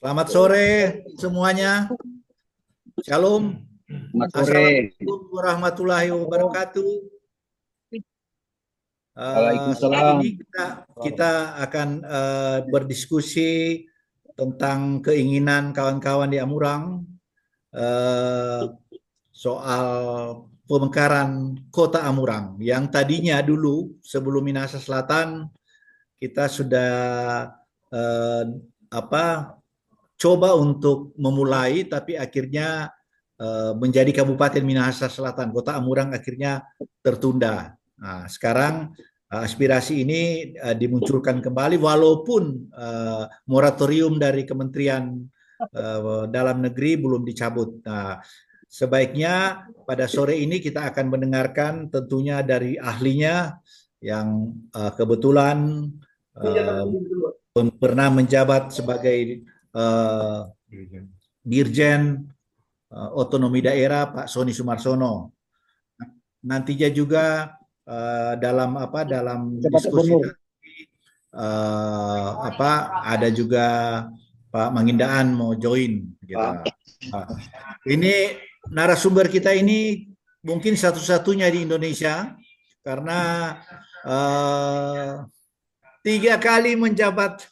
Selamat sore semuanya. Shalom. Selamat sore. Assalamualaikum warahmatullahi wabarakatuh. Hari Waalaikumsalam. ini kita akan berdiskusi tentang keinginan kawan-kawan di Amurang soal pemekaran kota Amurang yang tadinya dulu sebelum Minahasa Selatan kita sudah eh, apa coba untuk memulai, tapi akhirnya menjadi Kabupaten Minahasa Selatan. Kota Amurang akhirnya tertunda. Nah, sekarang aspirasi ini dimunculkan kembali, walaupun moratorium dari Kementerian Dalam Negeri belum dicabut. Nah, sebaiknya pada sore ini kita akan mendengarkan tentunya dari ahlinya yang kebetulan uh, pernah menjabat sebagai uh, Dirjen Otonomi Daerah Pak Sony Sumarsono. Nantinya juga dalam diskusi ada juga Pak Mangindaan mau join kita. Ini narasumber kita ini mungkin satu-satunya di Indonesia karena uh, 3 kali menjabat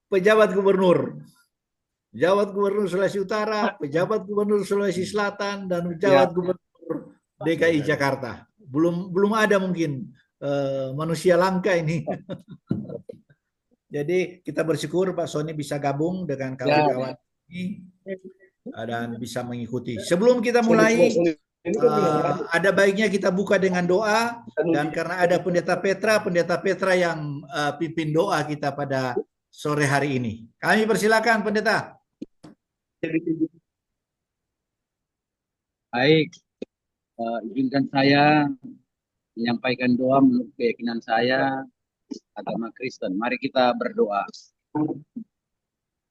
pejabat gubernur. Pejabat Gubernur Sulawesi Utara, pejabat Gubernur Sulawesi Selatan, dan pejabat Gubernur DKI Jakarta. Belum ada mungkin manusia langka ini. Jadi kita bersyukur Pak Sony bisa gabung dengan kawan-kawan ini dan bisa mengikuti. Sebelum kita mulai, ada baiknya kita buka dengan doa, dan karena ada Pendeta Petra yang pimpin doa kita pada sore hari ini. Kami persilakan Pendeta. Baik, izinkan saya menyampaikan doa menurut keyakinan saya, agama Kristen. Mari kita berdoa.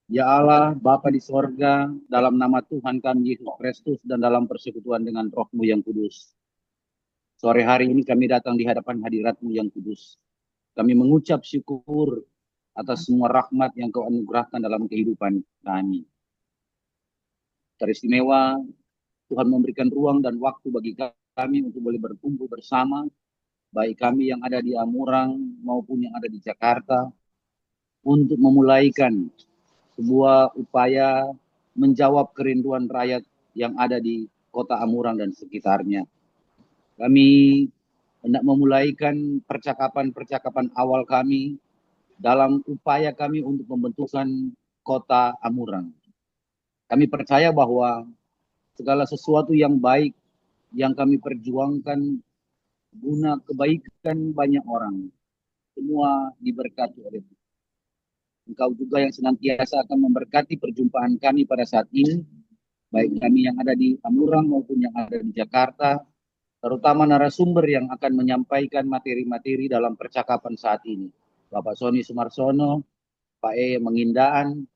Ya Allah, Bapa di sorga, dalam nama Tuhan kami Yesus Kristus dan dalam persekutuan dengan Roh-Mu yang kudus. Sore hari ini kami datang di hadapan hadirat-Mu yang kudus. Kami mengucap syukur atas semua rahmat yang Kau anugerahkan dalam kehidupan kami. Teristimewa, Tuhan memberikan ruang dan waktu bagi kami untuk boleh berkumpul bersama, baik kami yang ada di Amurang maupun yang ada di Jakarta, untuk memulaikan sebuah upaya menjawab kerinduan rakyat yang ada di kota Amurang dan sekitarnya. Kami hendak memulaikan percakapan-percakapan awal kami dalam upaya kami untuk pembentukan kota Amurang. Kami percaya bahwa segala sesuatu yang baik yang kami perjuangkan guna kebaikan banyak orang, semua diberkati oleh Tuhan. Engkau juga yang senantiasa akan memberkati perjumpaan kami pada saat ini, baik kami yang ada di Amurang maupun yang ada di Jakarta, terutama narasumber yang akan menyampaikan materi-materi dalam percakapan saat ini. Bapak Sony Sumarsono, Pak Mangindaan,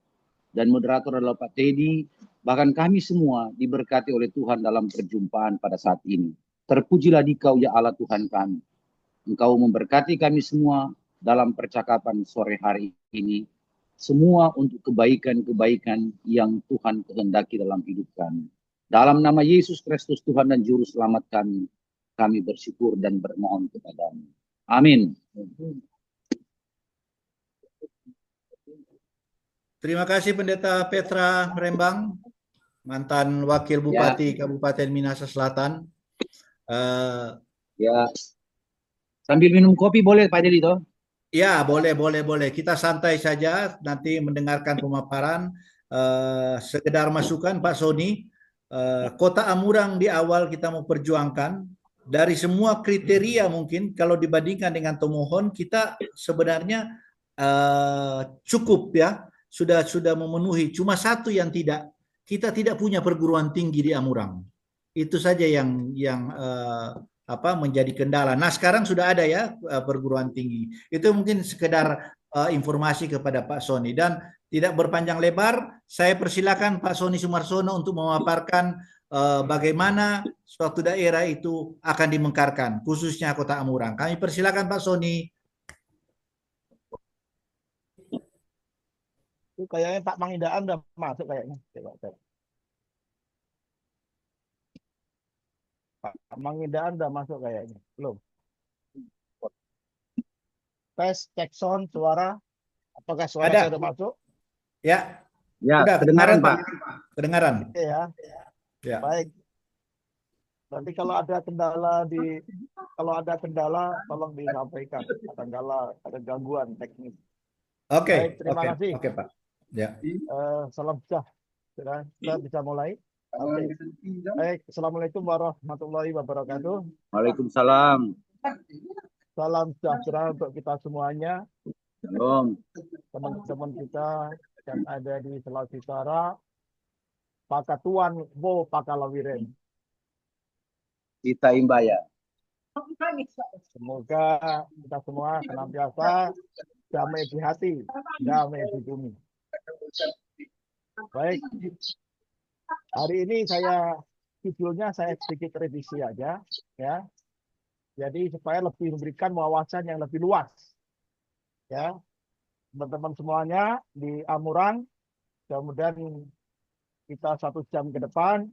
dan moderator adalah Pak Teddy. Bahkan kami semua diberkati oleh Tuhan dalam perjumpaan pada saat ini. Terpujilah Dikau ya Allah Tuhan kami. Engkau memberkati kami semua dalam percakapan sore hari ini. Semua untuk kebaikan-kebaikan yang Tuhan kehendaki dalam hidup kami. Dalam nama Yesus Kristus Tuhan dan Juru Selamat kami bersyukur dan bermohon kepadamu. Amin. Terima kasih Pendeta Petra Rembang, mantan Wakil Bupati Kabupaten Minahasa Selatan. Ya, sambil minum kopi boleh Pak Dedi toh? Ya, boleh. Kita santai saja nanti mendengarkan pemaparan. Sekedar masukan Pak Sony, Kota Amurang di awal kita mau perjuangkan dari semua kriteria mungkin kalau dibandingkan dengan Tomohon kita sebenarnya cukup ya, sudah memenuhi. Cuma satu yang tidak, kita tidak punya perguruan tinggi di Amurang. Itu saja yang menjadi kendala. Nah, sekarang sudah ada ya perguruan tinggi. Itu mungkin sekedar informasi kepada Pak Sony, dan tidak berpanjang lebar, saya persilakan Pak Sony Sumarsono untuk memaparkan bagaimana suatu daerah itu akan dimekarkan, khususnya Kota Amurang. Kami persilakan Pak Sony. Itu kayaknya Pak Mangindaan udah masuk kayaknya. Coba, coba. Pak Mangindaan udah masuk kayaknya. Belum. Tes, cek sound, suara. Apakah suara saya udah Ada. masuk? Ya, Ya, udah kedengaran kedengaran Pak. Pak. Kedengaran. Oke ya. Ya. Baik. Nanti kalau ada kendala tolong disampaikan. Kadang-kala ada gangguan teknis. Oke, Baik, terima oke, kasih. oke Pak. Ya. Salam sejahtera. Kita bisa mulai. Oke. Baik, Assalamualaikum warahmatullahi wabarakatuh. Waalaikumsalam. Salam sejahtera untuk kita semuanya, Shalom. teman-teman kita yang ada di Sulawesi Utara, Pakatuan Wo Pakalawiren. Kita Imbaya. Semoga kita semua senantiasa damai di hati, damai di bumi. Baik, hari ini judulnya saya sedikit revisi aja, ya. Jadi supaya lebih memberikan wawasan yang lebih luas, ya, teman-teman semuanya di Amurang. Kemudian kita 1 jam ke depan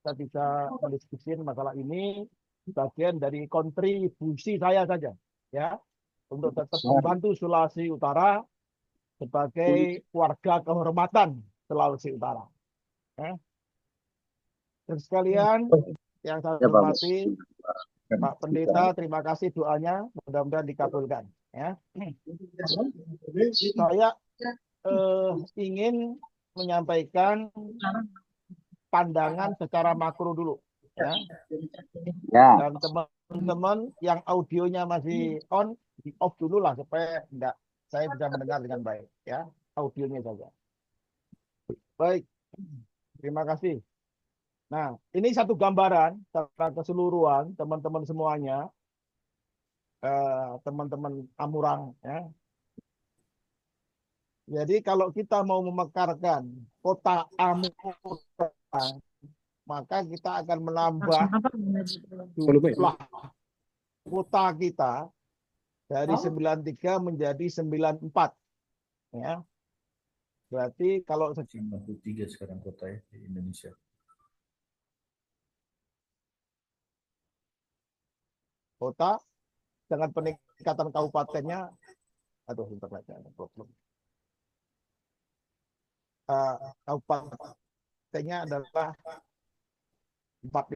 kita bisa mendiskusikan masalah ini bagian dari kontribusi saya saja, ya, untuk tetap membantu Sulawesi Utara sebagai warga kehormatan Sulawesi Utara. Ya. Dan sekalian yang saya Ya, Pak. hormati, Pak Pendeta, terima kasih doanya, mudah-mudahan dikabulkan. Ya. Saya ingin menyampaikan pandangan secara makro dulu, ya. Ya. Dan teman-teman yang audionya masih on, di off dulu lah supaya saya bisa mendengar dengan baik, ya, audionya saja. Baik, terima kasih. Nah, ini satu gambaran secara keseluruhan teman-teman semuanya, teman-teman Amurang, ya. Jadi kalau kita mau memekarkan kota Amurang, maka kita akan menambah jumlah kota kita dari 93 menjadi 94. Ya. Berarti kalau 93 sekarang kota ya di Indonesia. kota dengan peningkatan kabupatennya, aduh, bentar lagi ada problem. Kabupatennya adalah 4.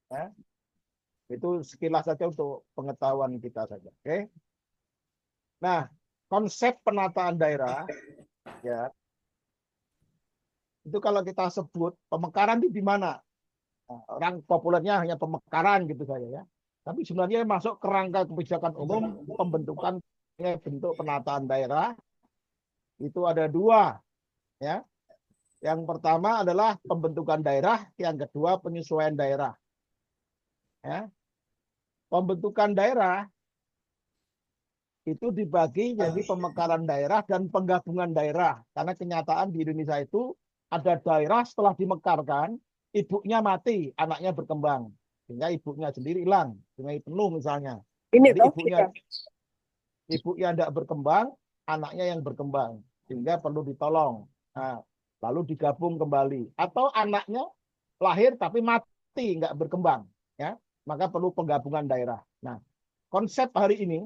Ya. Itu sekilas saja untuk pengetahuan kita saja. Oke. Nah, konsep penataan daerah, ya, itu kalau kita sebut pemekaran itu di mana? Nah, orang populernya hanya pemekaran gitu saja, ya. Tapi sebenarnya masuk kerangka kebijakan umum pembentukan bentuk penataan daerah itu ada 2, ya. Yang pertama adalah pembentukan daerah, yang kedua penyesuaian daerah. Ya. Pembentukan daerah itu dibagi jadi pemekaran daerah dan penggabungan daerah. Karena kenyataan di Indonesia itu ada daerah setelah dimekarkan, ibunya mati, anaknya berkembang. Sehingga ibunya sendiri hilang, sungai penuh misalnya. Jadi ibunya tidak berkembang, anaknya yang berkembang. Sehingga perlu ditolong. Nah, lalu digabung kembali. Atau anaknya lahir tapi mati, nggak berkembang. Ya, maka perlu penggabungan daerah. Nah, konsep hari ini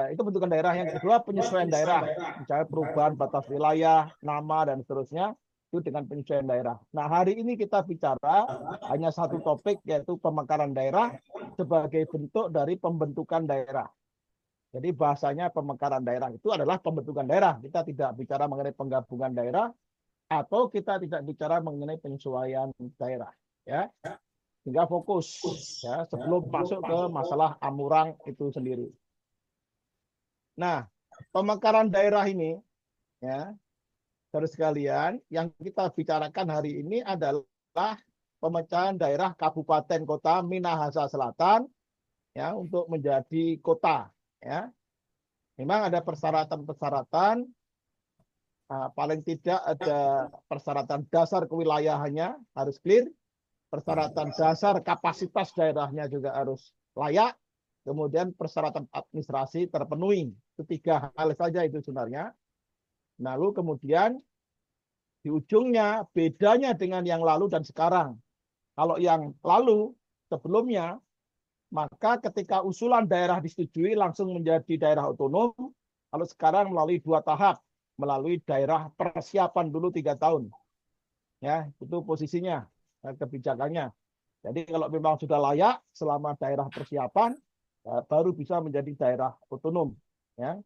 itu bentukan daerah. Yang kedua penyesuaian daerah, misalnya perubahan batas wilayah, nama dan seterusnya, itu dengan penyesuaian daerah. Nah, hari ini kita bicara hanya satu topik, yaitu pemekaran daerah sebagai bentuk dari pembentukan daerah. Jadi bahasanya pemekaran daerah itu adalah pembentukan daerah. Kita tidak bicara mengenai penggabungan daerah atau kita tidak bicara mengenai penyesuaian daerah, ya. Sehingga fokus, ya, sebelum masuk ke masalah Amurang itu sendiri. Nah, pemekaran daerah ini, ya, saudara sekalian, yang kita bicarakan hari ini adalah pemecahan daerah kabupaten kota Minahasa Selatan, ya, untuk menjadi kota, ya. Memang ada persyaratan-persyaratan paling tidak ada persyaratan dasar kewilayahannya harus clear, persyaratan dasar kapasitas daerahnya juga harus layak, kemudian persyaratan administrasi terpenuhi. Itu 3 hal saja itu sebenarnya. Lalu kemudian di ujungnya bedanya dengan yang lalu dan sekarang. Kalau yang lalu sebelumnya, maka ketika usulan daerah disetujui langsung menjadi daerah otonom. Kalau sekarang melalui 2 tahap, melalui daerah persiapan dulu 3 tahun. Ya, itu posisinya, kebijakannya. Jadi kalau memang sudah layak selama daerah persiapan, baru bisa menjadi daerah otonom. Ya.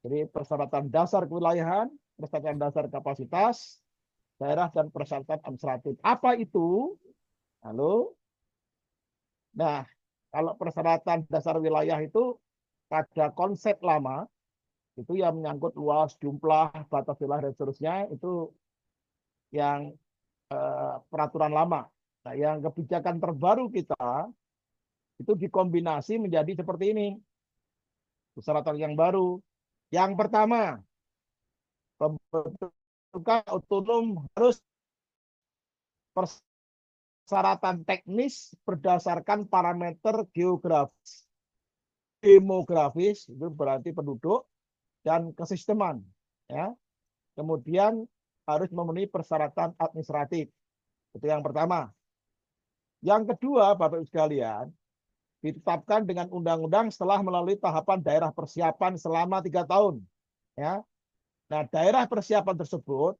Jadi persyaratan dasar kewilayahan, persyaratan dasar kapasitas, daerah dan persyaratan administratif. Apa itu? Halo. Nah, kalau persyaratan dasar wilayah itu pada konsep lama, itu yang menyangkut luas, jumlah, batas wilayah dan seterusnya, itu yang peraturan lama. Nah, yang kebijakan terbaru kita itu dikombinasi menjadi seperti ini. Persyaratan yang baru. Yang pertama, pembentukan otonom harus persyaratan teknis berdasarkan parameter geografis, demografis, itu berarti penduduk, dan kesisteman. Ya. Kemudian harus memenuhi persyaratan administratif. Itu yang pertama. Yang kedua, Bapak Ibu sekalian, ditetapkan dengan undang-undang setelah melalui tahapan daerah persiapan selama 3 tahun. Ya. Nah, daerah persiapan tersebut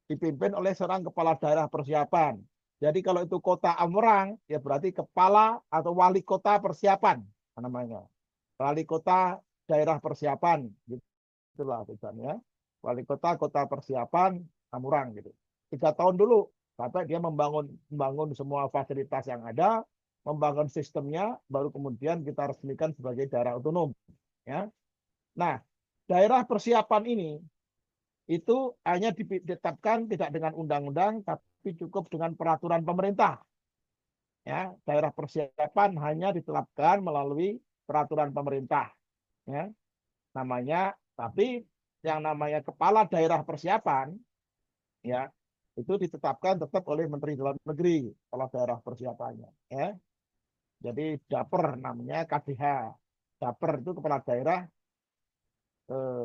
dipimpin oleh seorang kepala daerah persiapan. Jadi kalau itu kota Amurang, ya berarti kepala atau wali kota persiapan namanya. Wali kota daerah persiapan, itulah tujuannya. Wali kota persiapan Amurang gitu. 3 tahun dulu sampai dia membangun semua fasilitas yang ada, membangun sistemnya, baru kemudian kita resmikan sebagai daerah otonom. Ya. Nah, daerah persiapan ini itu hanya ditetapkan tidak dengan undang-undang, tapi cukup dengan peraturan pemerintah. Ya, daerah persiapan hanya ditetapkan melalui peraturan pemerintah. Ya, namanya, tapi yang namanya kepala daerah persiapan, ya, itu ditetapkan tetap oleh Menteri Dalam Negeri, kepala daerah persiapannya. Ya, jadi Daper namanya KDH. Daper itu kepala daerah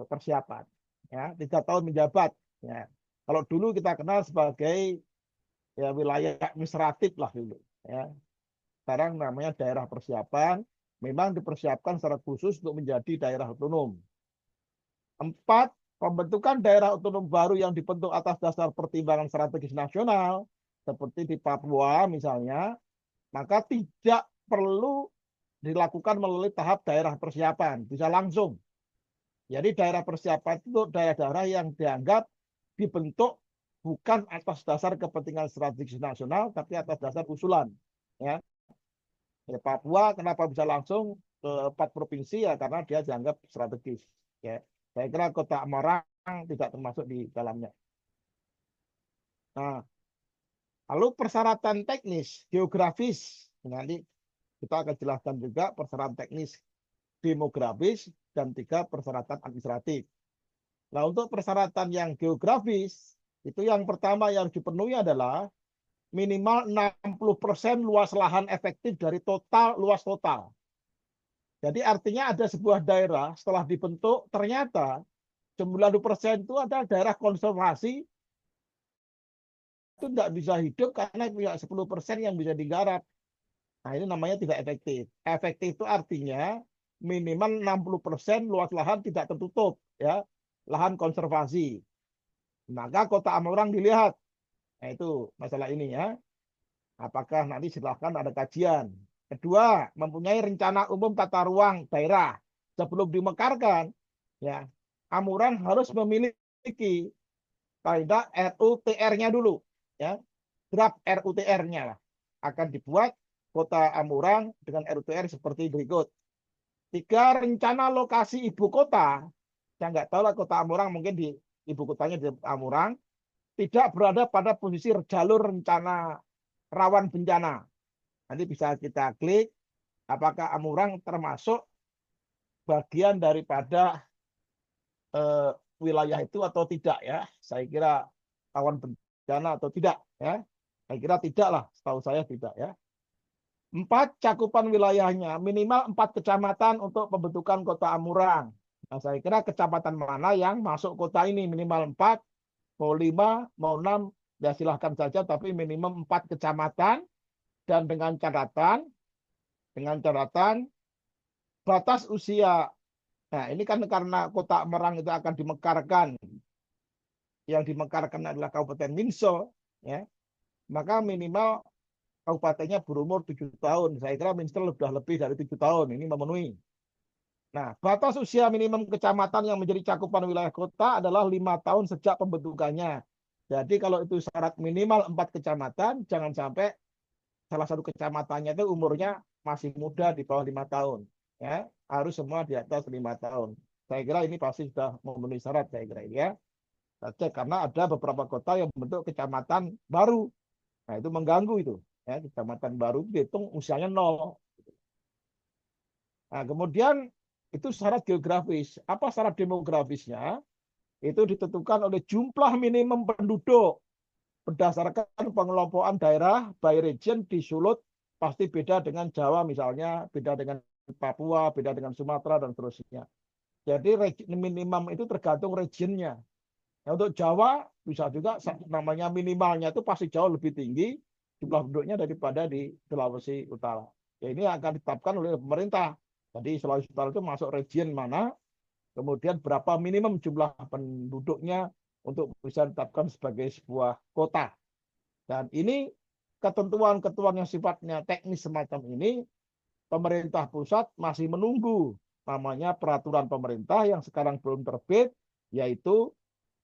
persiapan. Ya, 3 tahun menjabat. Ya. Kalau dulu kita kenal sebagai ya wilayah administratif lah dulu. Ya. Sekarang namanya daerah persiapan. Memang dipersiapkan secara khusus untuk menjadi daerah otonom. 4, pembentukan daerah otonom baru yang dibentuk atas dasar pertimbangan strategis nasional, seperti di Papua misalnya, maka tidak perlu dilakukan melalui tahap daerah persiapan, bisa langsung. Jadi daerah persiapan itu daerah-daerah yang dianggap dibentuk bukan atas dasar kepentingan strategis nasional, tapi atas dasar usulan. Ya. Ya, Papua kenapa bisa langsung ke 4 provinsi ya karena dia dianggap strategis. Ya. Saya kira kota Amarang tidak termasuk di dalamnya. Nah, lalu persyaratan teknis, geografis, nanti kita akan jelaskan juga persyaratan teknis, demografis, dan 3 persyaratan administratif. Nah, untuk persyaratan yang geografis, itu yang pertama yang dipenuhi adalah minimal 60% luas lahan efektif dari total luas total. Jadi artinya ada sebuah daerah setelah dibentuk, ternyata 90% itu ada daerah konservasi, itu tidak bisa hidup karena punya 10% yang bisa digarap. Nah, ini namanya tidak efektif. Efektif itu artinya minimal 60% luas lahan tidak tertutup, ya, lahan konservasi. Maka kota Amurang dilihat. Nah, itu masalah ini ya. Apakah nanti silahkan ada kajian. Kedua, mempunyai rencana umum tata ruang daerah. Sebelum dimekarkan, ya, Amurang harus memiliki kaidah RUTR-nya dulu, ya. Draft RUTR-nya akan dibuat kota Amurang dengan RUTR seperti berikut. 3, rencana lokasi ibu kota. Saya nggak tahu lah kota Amurang mungkin di ibu kotanya di Amurang tidak berada pada posisi jalur rencana rawan bencana. Nanti bisa kita klik apakah Amurang termasuk bagian daripada wilayah itu atau tidak ya. Saya kira rawan bencana atau tidak ya. Saya kira tidak lah, setahu saya tidak ya. 4, cakupan wilayahnya minimal 4 kecamatan untuk pembentukan kota Amurang. Nah, saya kira kecamatan mana yang masuk kota ini minimal 4, mau 5, mau 6, ya silahkan saja, tapi minimum 4 kecamatan dan dengan catatan batas usia. Nah, ini kan karena kota Amurang itu akan dimekarkan, yang dimekarkan adalah Kabupaten Minso, ya, maka minimal kabupatennya berumur 7 tahun. Saya kira Minso sudah lebih dari 7 tahun, ini memenuhi. Nah, batas usia minimum kecamatan yang menjadi cakupan wilayah kota adalah 5 tahun sejak pembentukannya. Jadi kalau itu syarat minimal 4 kecamatan, jangan sampai salah satu kecamatannya itu umurnya masih muda di bawah 5 tahun. Ya, harus semua di atas 5 tahun. Saya kira ini pasti sudah memenuhi syarat, saya kira ini ya. Cek, karena ada beberapa kota yang membentuk kecamatan baru. Nah, itu mengganggu itu. Ya, kecamatan baru dihitung usianya 0. Nah, kemudian itu syarat geografis. Apa syarat demografisnya? Itu ditentukan oleh jumlah minimum penduduk. Berdasarkan pengelompokan daerah by region di Sulut pasti beda dengan Jawa misalnya, beda dengan Papua, beda dengan Sumatera dan seterusnya. Jadi minimum itu tergantung regionnya. Nah, untuk Jawa bisa juga namanya minimalnya itu pasti jauh lebih tinggi jumlah penduduknya daripada di Sulawesi Utara. Ya, ini akan ditetapkan oleh pemerintah. Jadi Sulawesi Utara itu masuk region mana, kemudian berapa minimum jumlah penduduknya untuk bisa ditetapkan sebagai sebuah kota. Dan ini ketentuan-ketentuan yang sifatnya teknis semacam ini, pemerintah pusat masih menunggu namanya peraturan pemerintah yang sekarang belum terbit, yaitu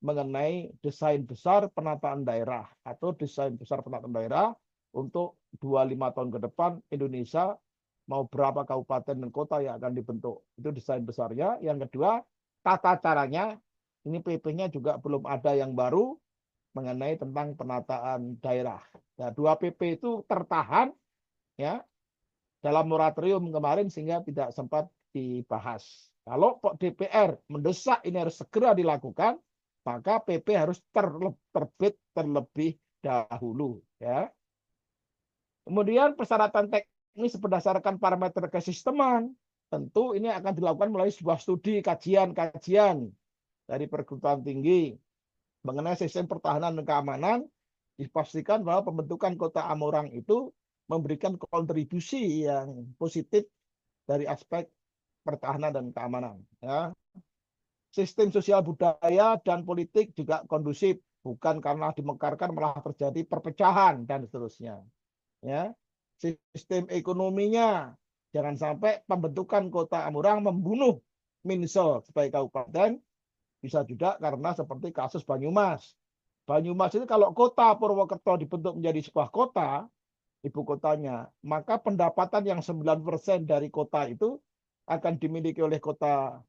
mengenai desain besar penataan daerah atau desain besar penataan daerah untuk 25 tahun ke depan Indonesia mau berapa kabupaten dan kota yang akan dibentuk. Itu desain besarnya. Yang kedua, tata caranya. Ini PP-nya juga belum ada yang baru mengenai tentang penataan daerah. Nah, 2 PP itu tertahan ya dalam moratorium kemarin sehingga tidak sempat dibahas. Kalau DPR mendesak ini harus segera dilakukan, maka PP harus terbit terlebih dahulu ya. Kemudian persyaratan teknis berdasarkan parameter kesisteman, tentu ini akan dilakukan melalui sebuah studi kajian dari perguruan tinggi mengenai sistem pertahanan dan keamanan. Dipastikan bahwa pembentukan kota Amurang itu memberikan kontribusi yang positif dari aspek pertahanan dan keamanan ya. Sistem sosial budaya dan politik juga kondusif, bukan karena dimekarkan malah terjadi perpecahan dan seterusnya. Ya, sistem ekonominya jangan sampai pembentukan kota Amurang membunuh Minso sebagai kabupaten, bisa juga karena seperti kasus Banyumas. Banyumas itu kalau kota Purwokerto dibentuk menjadi sebuah kota, ibu kotanya, maka pendapatan yang 9% dari kota itu akan dimiliki oleh kota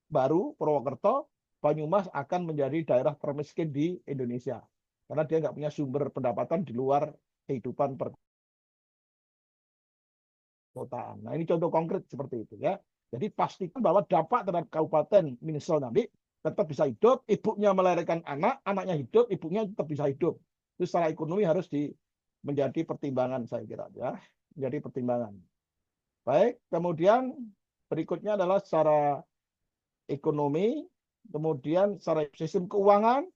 baru Purwokerto. Banyumas akan menjadi daerah termiskin di Indonesia karena dia nggak punya sumber pendapatan di luar kehidupan perkotaan. Nah, ini contoh konkret seperti itu ya. Jadi pastikan bahwa dampak terhadap Kabupaten Minso nanti tetap bisa hidup, ibunya melahirkan anak, anaknya hidup, ibunya tetap bisa hidup. Itu secara ekonomi harus menjadi pertimbangan saya kira ya, menjadi pertimbangan. Baik, kemudian berikutnya adalah secara ekonomi, kemudian secara sistem keuangan,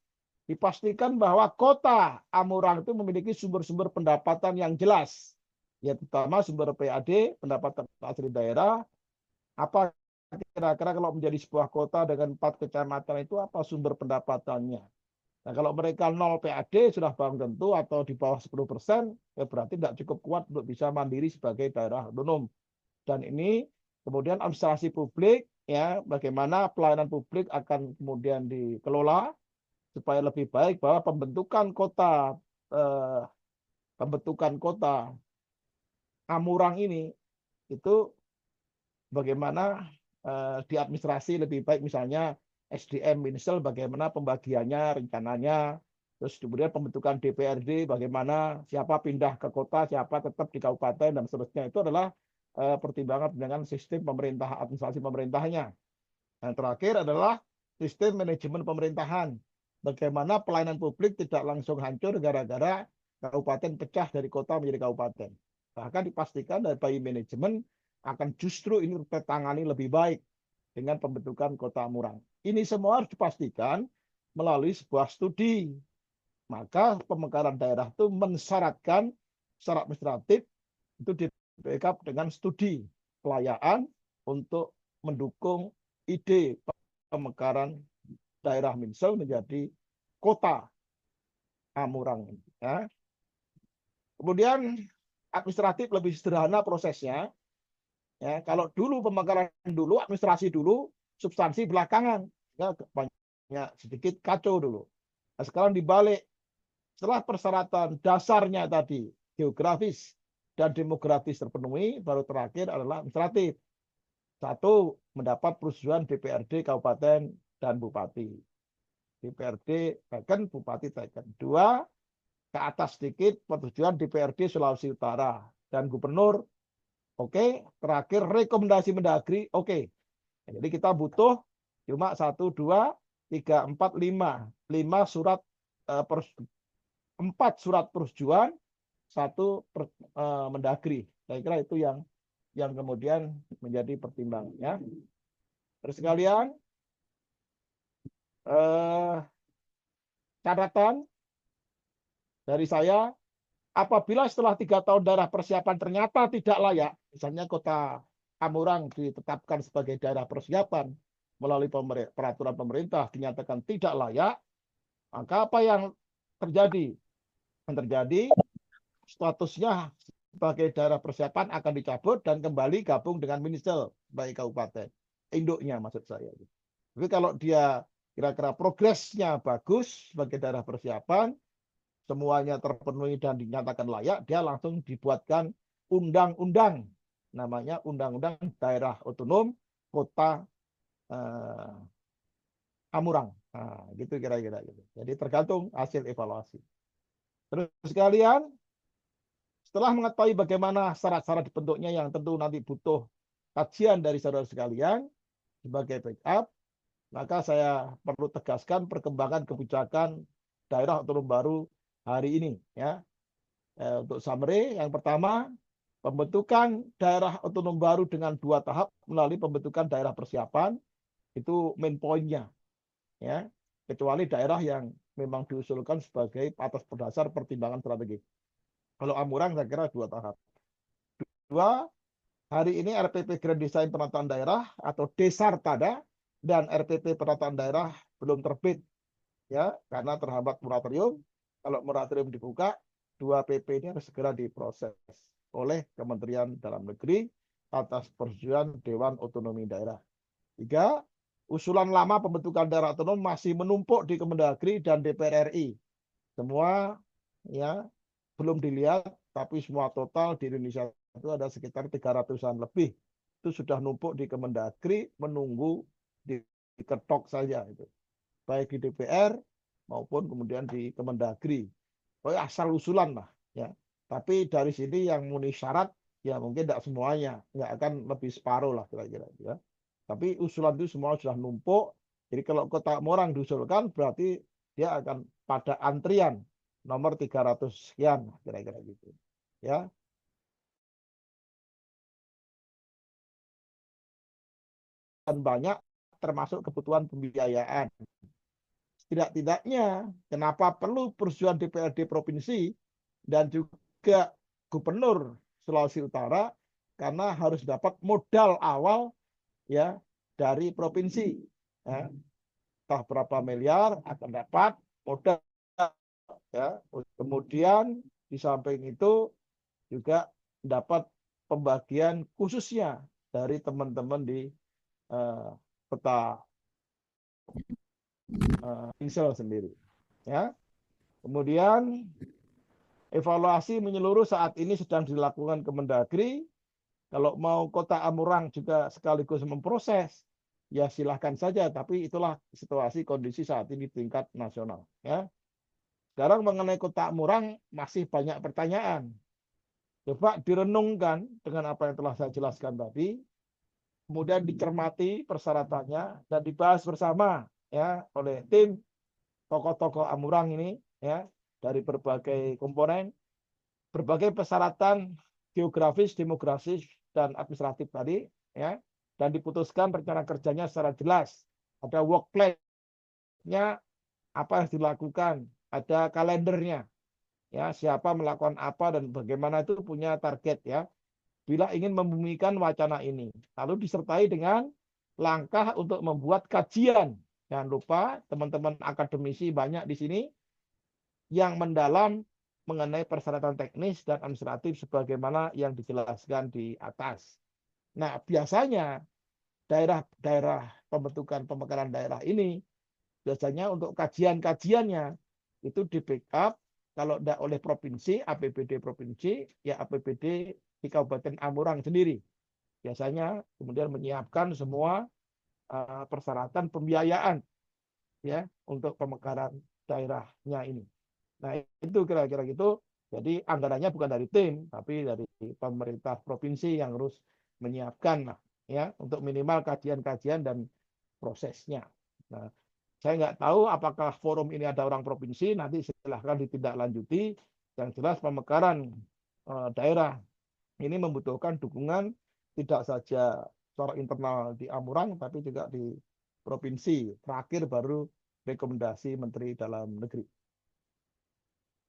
dipastikan bahwa kota Amurang itu memiliki sumber-sumber pendapatan yang jelas, ya terutama sumber PAD, pendapatan asli daerah. Apa kira-kira kalau menjadi sebuah kota dengan 4 kecamatan itu apa sumber pendapatannya? Nah, kalau mereka 0 PAD sudah barang tentu atau di bawah 10%, ya berarti tidak cukup kuat untuk bisa mandiri sebagai daerah otonom. Dan ini kemudian administrasi publik, ya bagaimana pelayanan publik akan kemudian dikelola supaya lebih baik, bahwa pembentukan kota Amurang ini itu bagaimana di administrasi lebih baik, misalnya SDM Minsel bagaimana pembagiannya, rencananya, terus kemudian pembentukan DPRD bagaimana, siapa pindah ke kota, siapa tetap di kabupaten dan seterusnya. Itu adalah pertimbangan dengan sistem pemerintah, administrasi pemerintahnya. Yang terakhir adalah sistem manajemen pemerintahan. Bagaimana pelayanan publik tidak langsung hancur gara-gara kabupaten pecah dari kota menjadi kabupaten. Bahkan dipastikan dari manajemen akan justru ini tertangani lebih baik dengan pembentukan Kota Amurang. Ini semua harus dipastikan melalui sebuah studi. Maka pemekaran daerah itu mensyaratkan secara administratif itu di backup dengan studi kelayaan untuk mendukung ide pemekaran daerah Minsel menjadi Kota Amurang. Ya. Kemudian administratif lebih sederhana prosesnya. Ya, kalau dulu pemekaran dulu, administrasi dulu, substansi belakangan, ya, banyak sedikit kacau dulu. Nah, sekarang dibalik, setelah persyaratan dasarnya tadi geografis dan demografis terpenuhi, baru terakhir adalah administratif. Satu, mendapat persetujuan DPRD kabupaten dan bupati. DPRD teken, bupati teken. Dua, ke atas sedikit persetujuan DPRD Sulawesi Utara dan gubernur. Oke, terakhir rekomendasi Mendagri. Oke. Jadi kita butuh cuma 1, 2, 3, 4, 5. 5 surat 4 surat persetujuan, 1 Mendagri. Saya kira itu yang kemudian menjadi pertimbangan, ya. Terus sekalian, catatan dari saya, apabila setelah 3 tahun daerah persiapan ternyata tidak layak, misalnya Kota Amurang ditetapkan sebagai daerah persiapan melalui peraturan pemerintah dinyatakan tidak layak, maka apa yang terjadi? Yang terjadi statusnya sebagai daerah persiapan akan dicabut dan kembali gabung dengan Minsel sebagai kabupaten. Induknya maksud saya. Tapi kalau dia kira-kira progresnya bagus sebagai daerah persiapan, semuanya terpenuhi dan dinyatakan layak, dia langsung dibuatkan undang-undang, namanya Undang-Undang Daerah Otonom Kota Amurang. Nah, gitu kira-kira gitu. Jadi tergantung hasil evaluasi. Terus sekalian, setelah mengetahui bagaimana syarat-syarat dibentuknya yang tentu nanti butuh kajian dari saudara sekalian sebagai backup, maka saya perlu tegaskan perkembangan kebijakan daerah otonom baru hari ini, ya. Untuk summary, yang pertama, pembentukan daerah otonom baru dengan 2 tahap melalui pembentukan daerah persiapan, itu main point-nya, ya. Kecuali daerah yang memang diusulkan sebagai atas berdasar pertimbangan strategis. Kalau Amurang saya kira 2 tahap. 2, hari ini RPP Grand Design Penataan Daerah atau Desartada dan RPP Penataan Daerah belum terbit, ya, karena terhambat moratorium. Kalau moratorium dibuka, 2 PP ini harus segera diproses oleh Kementerian Dalam Negeri atas persetujuan Dewan Otonomi Daerah. 3, usulan lama pembentukan daerah otonom masih menumpuk di Kemendagri dan DPR RI. Semua, ya, belum dilihat, tapi semua total di Indonesia itu ada sekitar 300-an lebih. Itu sudah numpuk di Kemendagri, menunggu diketok saja itu. Baik di DPR maupun kemudian di Kemendagri. Asal usulan lah, ya. Tapi dari sini yang muni syarat ya mungkin tidak semuanya, nggak akan lebih separuh lah kira-kira, ya. Tapi usulan itu semua sudah numpuk. Jadi kalau Kota Amurang diusulkan berarti dia akan pada antrian nomor 300 sekian kira-kira gitu, ya. Dan banyak termasuk kebutuhan pembiayaan. Tidak-tidaknya, kenapa perlu persetujuan DPRD provinsi dan juga gubernur Sulawesi Utara, karena harus dapat modal awal, ya, dari provinsi, ya. Entah berapa miliar akan dapat modal, ya. Kemudian di samping itu juga dapat pembagian khususnya dari teman-teman di kota Minsel sendiri, ya. Kemudian evaluasi menyeluruh saat ini sedang dilakukan Kemendagri. Kalau mau Kota Amurang juga sekaligus memproses, ya silahkan saja. Tapi itulah situasi kondisi saat ini tingkat nasional, ya. Sekarang mengenai Kota Amurang masih banyak pertanyaan. Coba direnungkan dengan apa yang telah saya jelaskan tadi, kemudian dicermati persyaratannya dan dibahas bersama ya oleh tim tokoh-tokoh Amurang ini ya dari berbagai komponen, berbagai persyaratan geografis, demografis dan administratif tadi ya, dan diputuskan rencana kerjanya secara jelas. Ada work plan-nya apa yang dilakukan, ada kalendernya ya, siapa melakukan apa dan bagaimana itu punya target ya. Bila ingin membumikan wacana ini, lalu disertai dengan langkah untuk membuat kajian. Jangan lupa teman-teman akademisi banyak di sini yang mendalam mengenai persyaratan teknis dan administratif sebagaimana yang dijelaskan di atas. Nah, biasanya daerah-daerah pembentukan pemekaran daerah ini biasanya untuk kajian-kajiannya itu di backup kalau tidak oleh provinsi, APBD provinsi, ya APBD di Kabupaten Amurang sendiri. Biasanya kemudian menyiapkan semua persyaratan pembiayaan ya untuk pemekaran daerahnya ini. Nah, itu kira-kira gitu. Jadi anggarannya bukan dari tim, tapi dari pemerintah provinsi yang harus menyiapkan lah, ya untuk minimal kajian-kajian dan prosesnya. Nah, saya nggak tahu apakah forum ini ada orang provinsi, nanti silahkan ditindaklanjuti. Yang jelas pemekaran daerah ini membutuhkan dukungan tidak saja secara internal di Amurang, tapi juga di provinsi. Terakhir baru rekomendasi Menteri Dalam Negeri.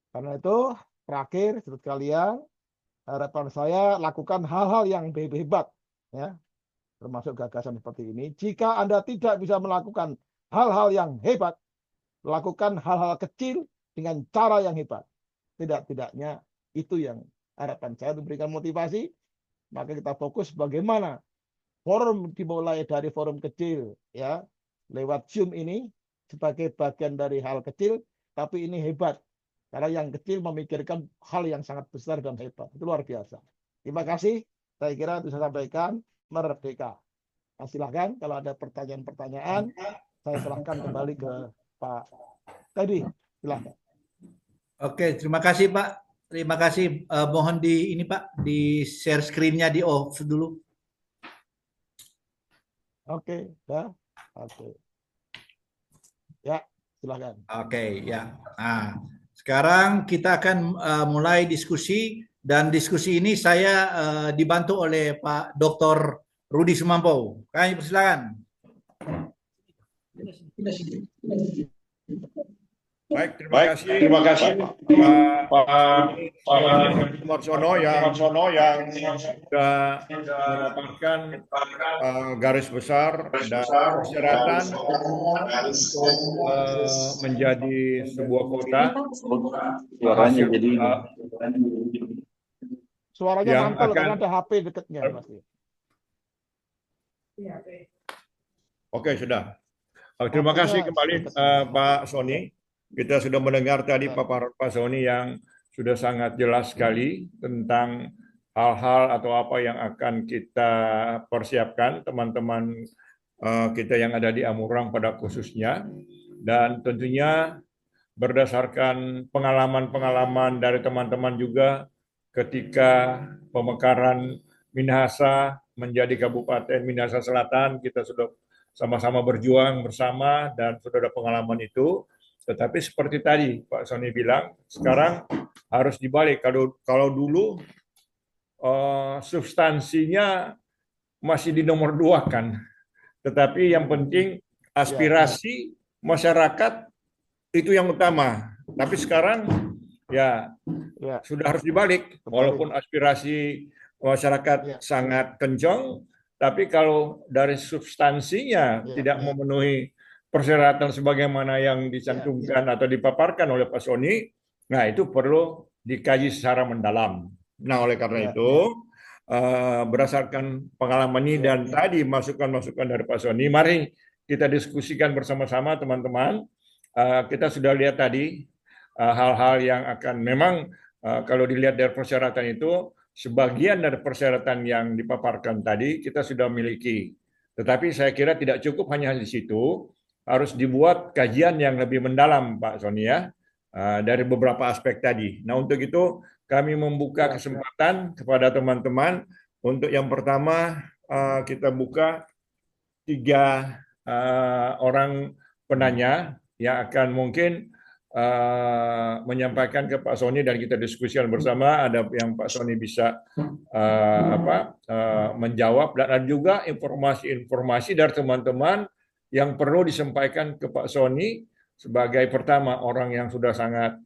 Karena itu, terakhir, saudara sekalian, harapan saya lakukan hal-hal yang hebat, ya, termasuk gagasan seperti ini. Jika Anda tidak bisa melakukan hal-hal yang hebat, lakukan hal-hal kecil dengan cara yang hebat. Tidak-tidaknya itu yang harapan saya untuk memberikan motivasi. Maka kita fokus bagaimana forum dimulai dari forum kecil, ya, lewat Zoom ini sebagai bagian dari hal kecil, tapi ini hebat. Karena yang kecil memikirkan hal yang sangat besar dan hebat. Itu luar biasa. Terima kasih. Saya kira bisa sampaikan merdeka. Nah, silahkan kalau ada pertanyaan-pertanyaan, saya serahkan kembali ke Pak Teddy. Silahkan. Oke, terima kasih Pak. Terima kasih. Mohon di ini Pak, di share screen-nya di off dulu. Oke, ya. Oke. Ya, silahkan. Oke, ya. Nah, sekarang kita akan mulai diskusi dan diskusi ini saya dibantu oleh Pak Dr. Rudi Sumampo. Kami persilakan. Baik, terima kasih Pak Marsono yang sudah memaparkan garis besar dan persyaratan untuk menjadi sebuah kota. Suaranya yang mantul akan karena ada HP dekatnya, Mas. Oke, sudah. Terima kasih kembali Pak Sony. Kita sudah mendengar tadi paparan Pak Sony yang sudah sangat jelas sekali tentang hal-hal atau apa yang akan kita persiapkan teman-teman kita yang ada di Amurang pada khususnya. Dan tentunya berdasarkan pengalaman-pengalaman dari teman-teman juga ketika pemekaran Minahasa menjadi Kabupaten Minahasa Selatan, kita sudah sama-sama berjuang bersama dan sudah ada pengalaman itu. Tetapi seperti tadi Pak Sony bilang, sekarang harus dibalik. Kalau dulu substansinya masih di nomor 2 kan, tetapi yang penting aspirasi masyarakat itu yang utama. Tapi sekarang ya sudah harus dibalik. Walaupun aspirasi masyarakat sangat kencang, tapi kalau dari substansinya tidak memenuhi persyaratan sebagaimana yang dicantumkan atau dipaparkan oleh Pak Sony, nah itu perlu dikaji secara mendalam. Nah, oleh karena itu, berdasarkan pengalaman ini dan tadi masukan-masukan dari Pak Sony, mari kita diskusikan bersama-sama teman-teman. Kita sudah lihat tadi hal-hal yang akan memang kalau dilihat dari persyaratan itu, sebagian dari persyaratan yang dipaparkan tadi kita sudah miliki. Tetapi saya kira tidak cukup hanya di situ, harus dibuat kajian yang lebih mendalam Pak Sony ya, dari beberapa aspek tadi. Nah, untuk itu kami membuka kesempatan kepada teman-teman untuk yang pertama kita buka 3 orang penanya yang akan mungkin menyampaikan ke Pak Sony dan kita diskusikan bersama. Ada yang Pak Sony bisa menjawab, dan ada juga informasi-informasi dari teman-teman yang perlu disampaikan ke Pak Sony sebagai pertama orang yang sudah sangat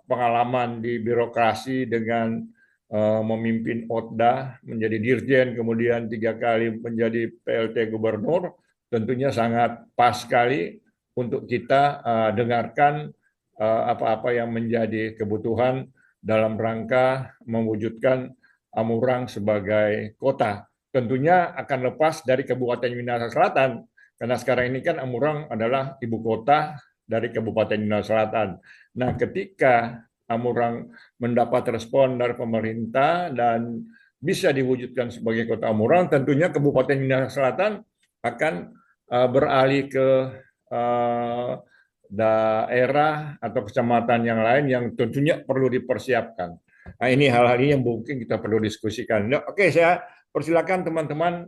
pengalaman di birokrasi dengan memimpin OTDA, menjadi dirjen, kemudian 3 kali menjadi PLT gubernur. Tentunya sangat pas sekali untuk kita dengarkan apa-apa yang menjadi kebutuhan dalam rangka mewujudkan Amurang sebagai kota. Tentunya akan lepas dari Kabupaten Minahasa Selatan, karena sekarang ini kan Amurang adalah ibu kota dari Kabupaten Minahasa Selatan. Nah, ketika Amurang mendapat respon dari pemerintah dan bisa diwujudkan sebagai kota Amurang, tentunya Kabupaten Minahasa Selatan akan beralih ke daerah atau kecamatan yang lain yang tentunya perlu dipersiapkan. Nah, ini hal-hal ini yang mungkin kita perlu diskusikan. Oke, saya persilakan teman-teman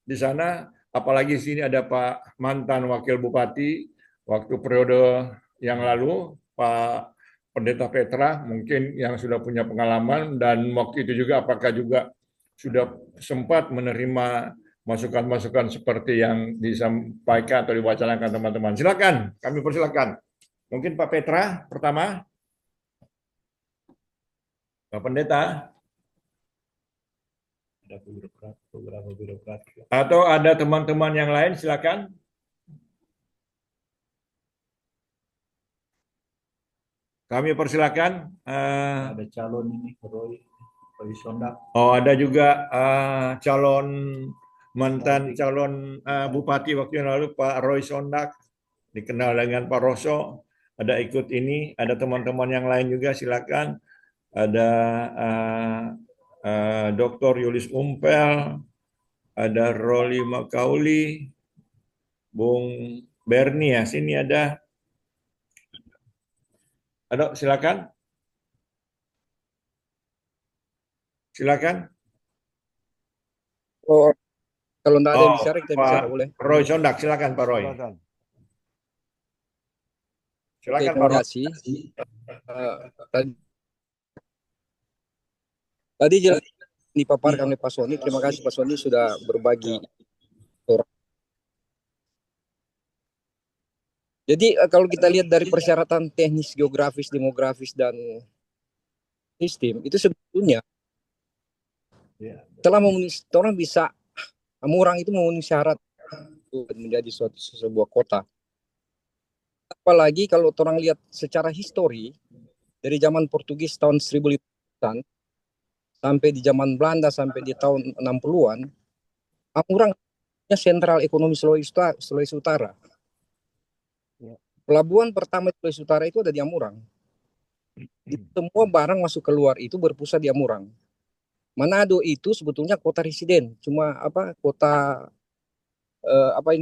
di sana, apalagi di sini ada Pak mantan Wakil Bupati waktu periode yang lalu, Pak Pendeta Petra, mungkin yang sudah punya pengalaman, dan waktu itu juga apakah juga sudah sempat menerima masukan-masukan seperti yang disampaikan atau diwacanakan teman-teman. Silakan, kami persilakan. Mungkin Pak Petra pertama. Pak Pendeta. Ada beberapa birokrat. Atau ada teman-teman yang lain, silakan. Kami persilakan. Ada calon ini, Roy Sondak. Oh, ada juga calon mantan calon bupati waktu yang lalu, Pak Roy Sondak, dikenal dengan Pak Roso. Ada ikut ini, ada teman-teman yang lain juga, silakan. Ada Dr. Yulis Umpel, ada Roli Makauli, Bung Berni ya, sini ada. Ada, silakan. Silakan. Oh, kalau tidak ada yang bicara, kita bicara boleh. Roy Sondak, silakan Pak Roy. Silakan Pak Roy. Tadi jelas dipaparkan oleh Pak Sony. Terima kasih Pak Sony sudah berbagi. Jadi kalau kita lihat dari persyaratan teknis, geografis, demografis, dan sistem, itu sebetulnya telah memenuhi, orang bisa, Amurang itu memenuhi syarat untuk menjadi sebuah kota. Apalagi kalau orang lihat secara histori, dari zaman Portugis tahun 1500-an, sampai di zaman Belanda, sampai di tahun 60-an, Amurang sentral ekonomi Sulawesi Utara. Pelabuhan pertama di Sulawesi Utara itu ada di Amurang. Semua barang masuk keluar itu berpusat di Amurang. Manado itu sebetulnya kota residen, cuma kota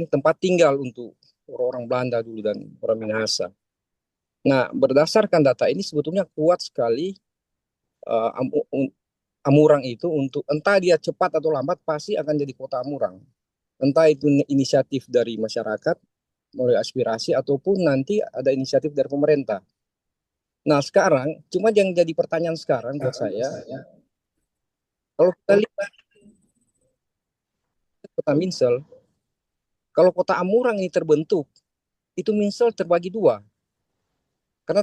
tempat tinggal untuk orang Belanda dulu dan orang Minahasa. Nah, berdasarkan data ini sebetulnya kuat sekali Amurang itu untuk, entah dia cepat atau lambat pasti akan jadi kota Amurang. Entah itu inisiatif dari masyarakat melalui aspirasi ataupun nanti ada inisiatif dari pemerintah. Nah, sekarang cuma yang jadi pertanyaan sekarang buat saya, kalau kita lihat kota Minsel, kalau kota Amurang ini terbentuk, itu Minsel terbagi dua. Karena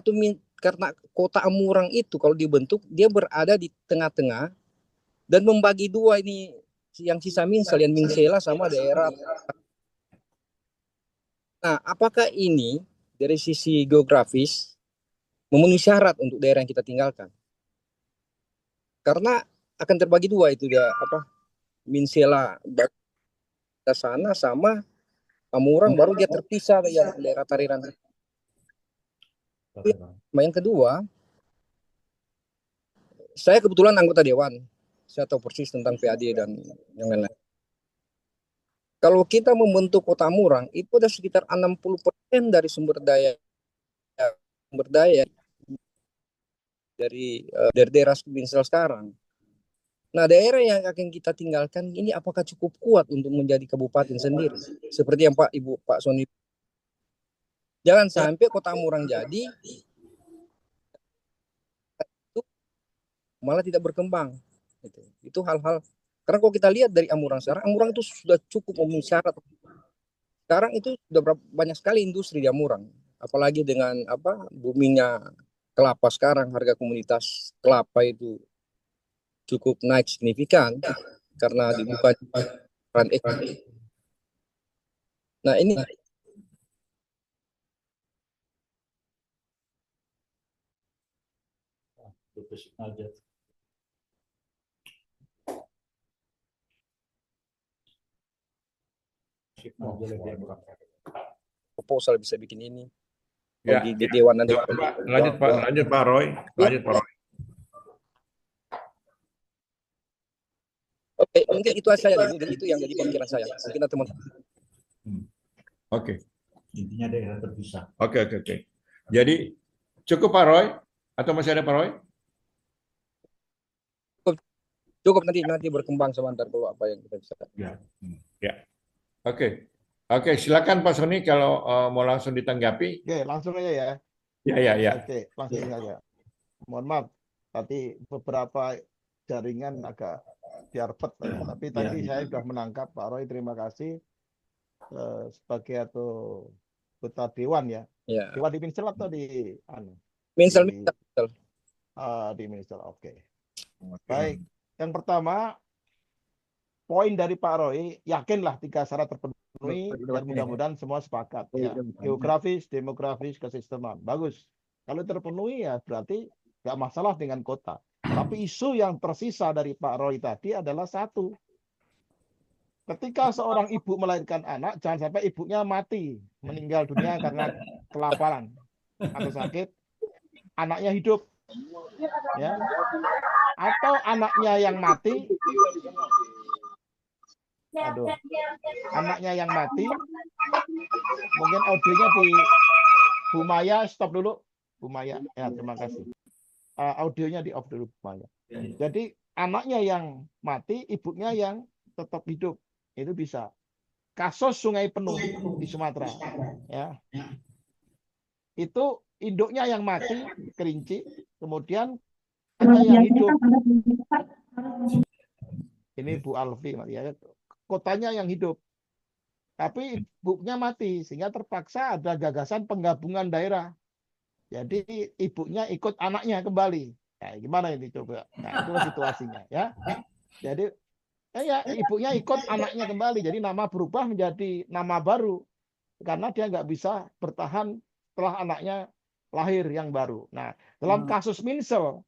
kota Amurang itu kalau dibentuk, dia berada di tengah-tengah dan membagi dua ini yang sisa Minsel, yang Minsela sama daerah. Nah, apakah ini dari sisi geografis memenuhi syarat untuk daerah yang kita tinggalkan? Karena akan terbagi dua itu Minsela ke sana sama Amurang, baru dia terpisah ya daerah Tariran. Yang kedua, saya kebetulan anggota dewan, saya tahu persis tentang PAD dan yang lain-lain. Kalau kita membentuk kota Amurang, itu ada sekitar 60% dari sumber daya dari daerah Minsel sekarang. Nah, daerah yang akan kita tinggalkan ini apakah cukup kuat untuk menjadi kabupaten sendiri? Seperti yang Pak Sony, jangan sampai Kota Amurang jadi itu malah tidak berkembang. Itu hal-hal, karena kalau kita lihat dari Amurang sekarang, Amurang itu sudah cukup memenuhi syarat. Sekarang itu sudah banyak sekali industri di Amurang, apalagi dengan boomingnya kelapa sekarang, harga komoditas kelapa itu cukup naik signifikan karena dibuka peran ekonomi. Nah, ini proposal bisa bikin ini. Ya, Di Dewan nanti. Lanjut Pak Roy. Lanjut Pak Roy. Oke, mungkin itu saja. Itu yang jadi pemikiran saya. Mungkin teman. Oke. Intinya daerah terpisah. Oke. Jadi cukup Pak Roy atau masih ada Pak Roy? Cukup, nanti berkembang sebentar kalau apa yang kita bisa. Ya. Oke, silakan Pak Sony kalau mau langsung ditanggapi. Oke, langsung aja ya. Ya. Oke, langsung saja. Mohon maaf, tadi beberapa jaringan agak diarpet, tapi tadi saya sudah menangkap Pak Roy. Terima kasih sebagai anggota Dewan ya. Dewan di Minsel atau di Minsel. Di Minsel. Oke. Baik. Yang pertama, poin dari Pak Roy, yakinlah 3 syarat terpenuhi dan mudah-mudahan semua sepakat. Ya. Geografis, demografis, kesisteman. Bagus. Kalau terpenuhi ya berarti nggak masalah dengan kota. Tapi isu yang tersisa dari Pak Roy tadi adalah satu. Ketika seorang ibu melahirkan anak, jangan sampai ibunya mati, meninggal dunia karena kelaparan atau sakit, anaknya hidup. Ya. Atau anaknya yang mati, anaknya yang mati, mungkin audionya di Bu Maya stop dulu, Bu Maya, ya terima kasih, audionya di off dulu Bu Maya. Jadi anaknya yang mati, ibunya yang tetap hidup, itu bisa. Kasus Sungai Penuh di Sumatera, ya, itu induknya yang mati, Kerinci, kemudian ada yang hidup. Ini Bu Alfi, ya, kotanya yang hidup. Tapi ibunya mati, sehingga terpaksa ada gagasan penggabungan daerah. Jadi ibunya ikut anaknya kembali. Nah, gimana ini coba? Nah, itulah situasinya, ya. Jadi ya ibunya ikut anaknya kembali. Jadi nama berubah menjadi nama baru karena dia nggak bisa bertahan setelah anaknya lahir yang baru. Nah, dalam kasus Minsel,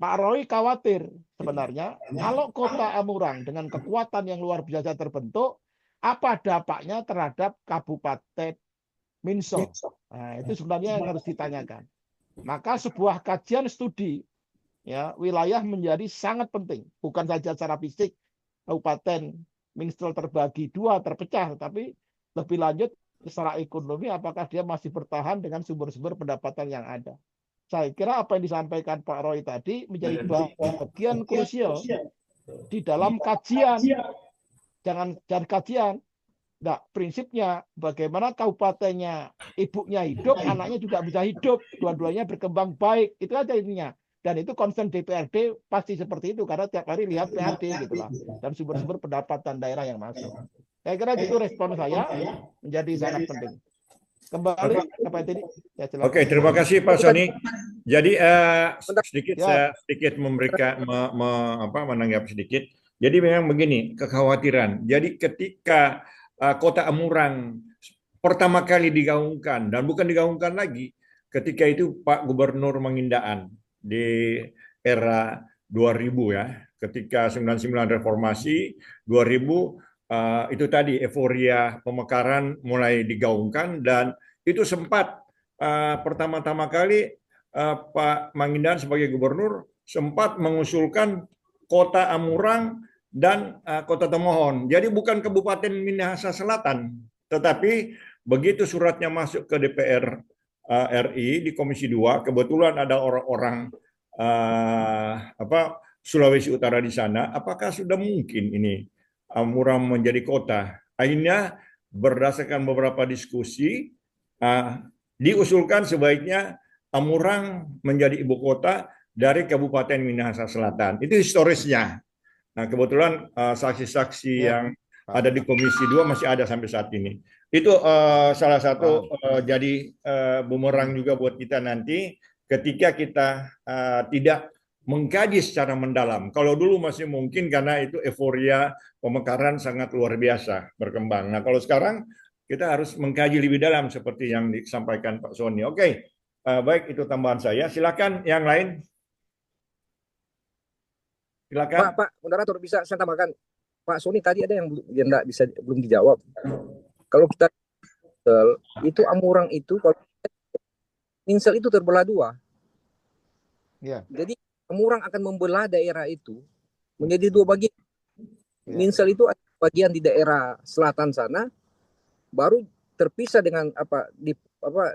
Pak Roy khawatir sebenarnya kalau kota Amurang dengan kekuatan yang luar biasa terbentuk, apa dampaknya terhadap Kabupaten Minsel? Nah, itu sebenarnya yang harus ditanyakan. Maka sebuah kajian studi ya wilayah menjadi sangat penting. Bukan saja secara fisik Kabupaten Minsel terbagi 2, terpecah, tapi lebih lanjut secara ekonomi apakah dia masih bertahan dengan sumber-sumber pendapatan yang ada. Saya kira apa yang disampaikan Pak Roy tadi menjadi bagian krusial di dalam kajian. Jangan kajian. Nah, prinsipnya bagaimana kabupatennya ibunya hidup, anaknya juga bisa hidup, dua-duanya berkembang baik. Itu aja intinya. Dan itu concern DPRD pasti seperti itu karena tiap hari lihat PAD gitulah dan sumber-sumber pendapatan daerah yang masuk. Saya kira itu respon saya menjadi sangat penting. Kembali apa tadi? Ya, Oke, terima kasih Pak Sony. Jadi sedikit memberikan menanggapi sedikit. Jadi memang begini kekhawatiran. Jadi ketika Kota Amurang pertama kali digaungkan dan bukan digaungkan lagi ketika itu Pak Gubernur Mangindaan di era 2000 ya, ketika 99 reformasi 2000 itu tadi euforia pemekaran mulai digaungkan dan itu sempat pertama-tama kali Pak Mangindaan sebagai gubernur sempat mengusulkan Kota Amurang dan Kota Tomohon. Jadi bukan Kabupaten Minahasa Selatan, tetapi begitu suratnya masuk ke DPR RI di Komisi 2, kebetulan ada orang-orang Sulawesi Utara di sana, apakah sudah mungkin ini Amurang menjadi kota? Akhirnya berdasarkan beberapa diskusi, diusulkan sebaiknya Amurang menjadi ibu kota dari Kabupaten Minahasa Selatan. Itu historisnya. Nah, kebetulan saksi-saksi yang ada di Komisi 2 masih ada sampai saat ini. Itu salah satu jadi bumerang juga buat kita nanti ketika kita tidak mengkaji secara mendalam. Kalau dulu masih mungkin karena itu euforia pemekaran sangat luar biasa berkembang. Nah, kalau sekarang kita harus mengkaji lebih dalam seperti yang disampaikan Pak Sony. Oke, baik itu tambahan saya. Silakan yang lain. Silakan. Pak, moderator bisa saya tambahkan. Pak Sony tadi ada yang enggak bisa belum dijawab. Kalau kita itu Amurang itu kalau Minsel itu terbelah dua. Ya. Jadi Amurang akan membelah daerah itu menjadi dua bagian. Ya. Minsel itu bagian di daerah selatan sana, baru terpisah dengan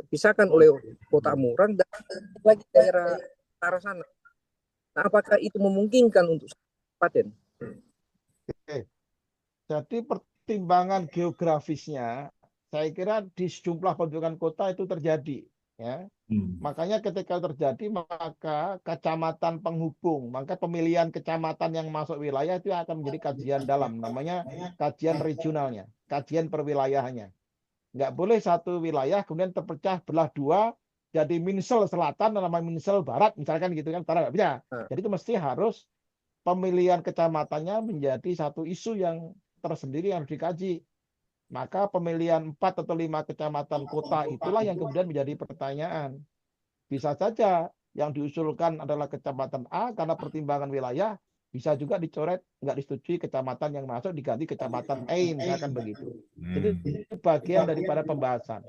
pisahkan oleh kota Amurang dan lagi daerah utara sana. Nah, apakah itu memungkinkan untuk paten? Jadi pertimbangan geografisnya, saya kira di sejumlah pembentukan kota itu terjadi. Ya. Makanya ketika terjadi, maka kecamatan penghubung, maka pemilihan kecamatan yang masuk wilayah itu akan menjadi kajian dalam, namanya kajian regionalnya, kajian perwilayahannya. Nggak boleh satu wilayah kemudian terpecah belah dua, jadi Minsel Selatan dan namanya Minsel Barat, misalkan gitu kan, nggak bisa. Jadi itu mesti harus pemilihan kecamatannya menjadi satu isu yang tersendiri yang dikaji. Maka pemilihan 4 atau 5 kecamatan kota itulah yang kemudian menjadi pertanyaan. Bisa saja yang diusulkan adalah kecamatan A karena pertimbangan wilayah, bisa juga dicoret, nggak disetujui kecamatan yang masuk diganti kecamatan A, misalkan begitu. Jadi itu bagian daripada pembahasan.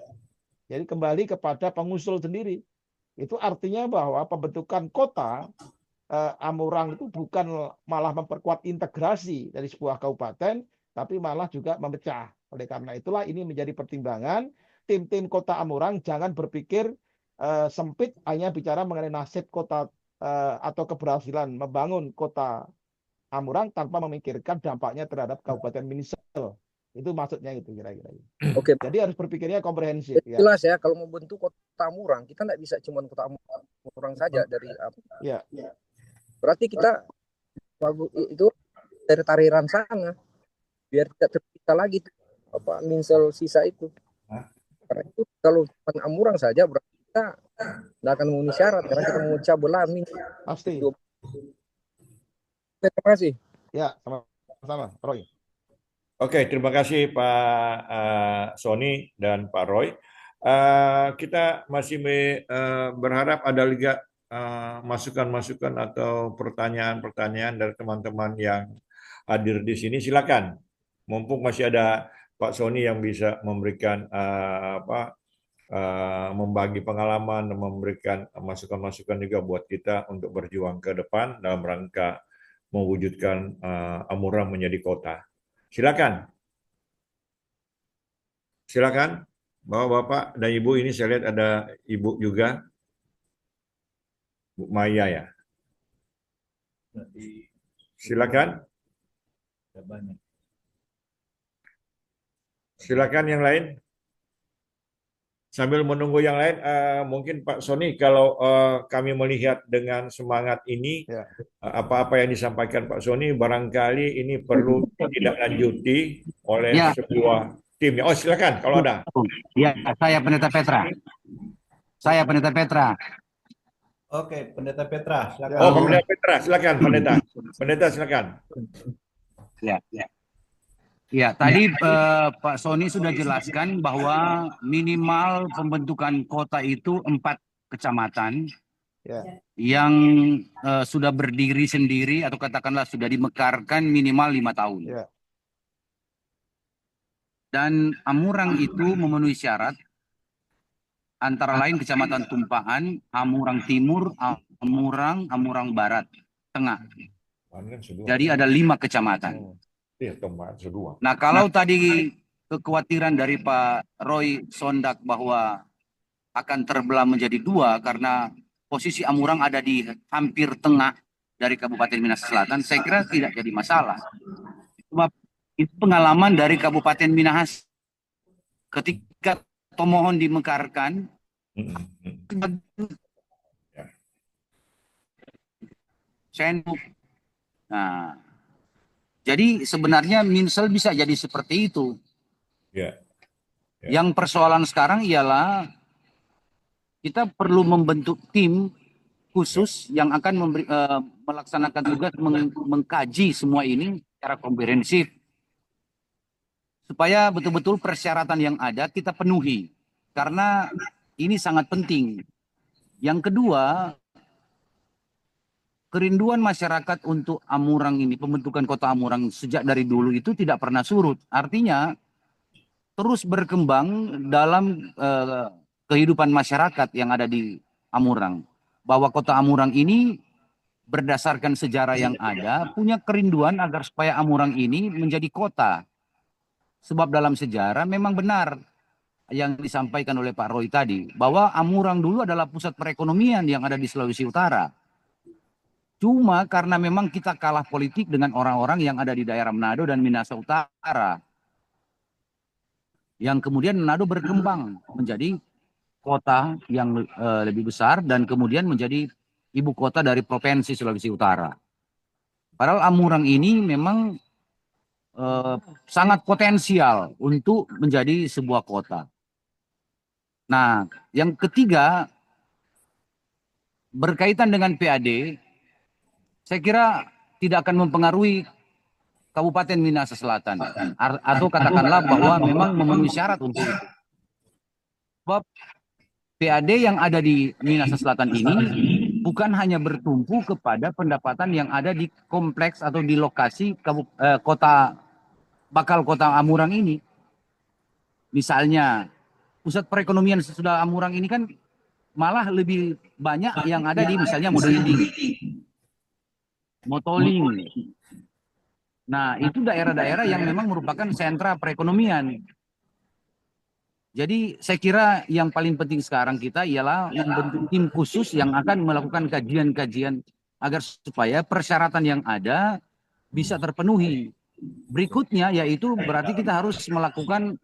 Jadi kembali kepada pengusul sendiri. Itu artinya bahwa pembentukan kota Amurang itu bukan malah memperkuat integrasi dari sebuah kabupaten, tapi malah juga memecah. Oleh karena itulah ini menjadi pertimbangan tim-tim kota Amurang jangan berpikir sempit hanya bicara mengenai nasib kota atau keberhasilan membangun kota Amurang tanpa memikirkan dampaknya terhadap Kabupaten Minsel. Itu maksudnya itu kira-kira. Oke. Jadi harus berpikirnya komprehensif. Jelas ya, kalau mau bentuk kota Amurang, kita nggak bisa cuma kota Amurang saja dari. Ya. Berarti kita itu dari Tariran sana, biar tidak terpisah lagi Minsel sisa itu. Karena itu kalau cuma Amurang saja berarti kita nggak akan memenuhi syarat karena kita memecah belah pasti. Terima kasih. Ya, sama-sama, Roy. Oke, terima kasih Pak Sony dan Pak Roy. Kita masih berharap ada juga masukan-masukan atau pertanyaan-pertanyaan dari teman-teman yang hadir di sini. Silakan, mumpung masih ada Pak Sony yang bisa memberikan membagi pengalaman dan memberikan masukan-masukan juga buat kita untuk berjuang ke depan dalam rangka mewujudkan Amurang menjadi kota. Silakan. Silakan, Bapak-bapak dan Ibu, ini saya lihat ada Ibu juga. Bu Maya ya. Silakan. Silakan yang lain. Sambil menunggu yang lain, mungkin Pak Sony, kalau kami melihat dengan semangat ini, apa-apa yang disampaikan Pak Sony, barangkali ini perlu ditindaklanjuti oleh sebuah tim. Oh, silakan kalau ada. Ya, saya Pendeta Petra. Oke, Pendeta Petra, silakan. Oh, Pendeta Petra, silakan, Pendeta. Pendeta, silakan. Ya, tadi Pak Sony sudah jelaskan bahwa minimal pembentukan kota itu 4 kecamatan yang sudah berdiri sendiri atau katakanlah sudah dimekarkan minimal 5 tahun. Dan Amurang itu memenuhi syarat antara lain Kecamatan Tumpahan, Amurang Timur, Amurang Barat, Tengah. Jadi ada 5 kecamatan. Nah, kalau tadi kekhawatiran dari Pak Roy Sondak bahwa akan terbelah menjadi 2 karena posisi Amurang ada di hampir tengah dari Kabupaten Minahasa Selatan, saya kira tidak jadi masalah. Sebab itu pengalaman dari Kabupaten Minahasa ketika pemohon dimekarkan. Nah, jadi sebenarnya Minsel bisa jadi seperti itu. Yang persoalan sekarang ialah kita perlu membentuk tim khusus yang akan melaksanakan tugas mengkaji semua ini secara komprehensif supaya betul-betul persyaratan yang ada kita penuhi, karena ini sangat penting. Yang kedua, kerinduan masyarakat untuk Amurang ini, pembentukan kota Amurang sejak dari dulu itu tidak pernah surut. Artinya terus berkembang dalam kehidupan masyarakat yang ada di Amurang. Bahwa kota Amurang ini berdasarkan sejarah yang ada, punya kerinduan agar supaya Amurang ini menjadi kota. Sebab dalam sejarah memang benar yang disampaikan oleh Pak Roy tadi, bahwa Amurang dulu adalah pusat perekonomian yang ada di Sulawesi Utara. Cuma karena memang kita kalah politik dengan orang-orang yang ada di daerah Manado dan Minahasa Utara. Yang kemudian Manado berkembang menjadi kota yang lebih besar dan kemudian menjadi ibu kota dari Provinsi Sulawesi Utara. Padahal Amurang ini memang sangat potensial untuk menjadi sebuah kota. Nah, yang ketiga, berkaitan dengan PAD, saya kira tidak akan mempengaruhi Kabupaten Minahasa Selatan. Atau katakanlah bahwa memang memenuhi syarat untuk itu. Sebab PAD yang ada di Minahasa Selatan ini bukan hanya bertumpu kepada pendapatan yang ada di kompleks atau di lokasi bakal kota Amurang ini. Misalnya, pusat perekonomian sesudah Amurang ini kan malah lebih banyak yang ada di misalnya Motoling. Nah, itu daerah-daerah yang memang merupakan sentra perekonomian. Jadi saya kira yang paling penting sekarang kita ialah membentuk tim khusus yang akan melakukan kajian-kajian agar supaya persyaratan yang ada bisa terpenuhi. Berikutnya yaitu berarti kita harus melakukan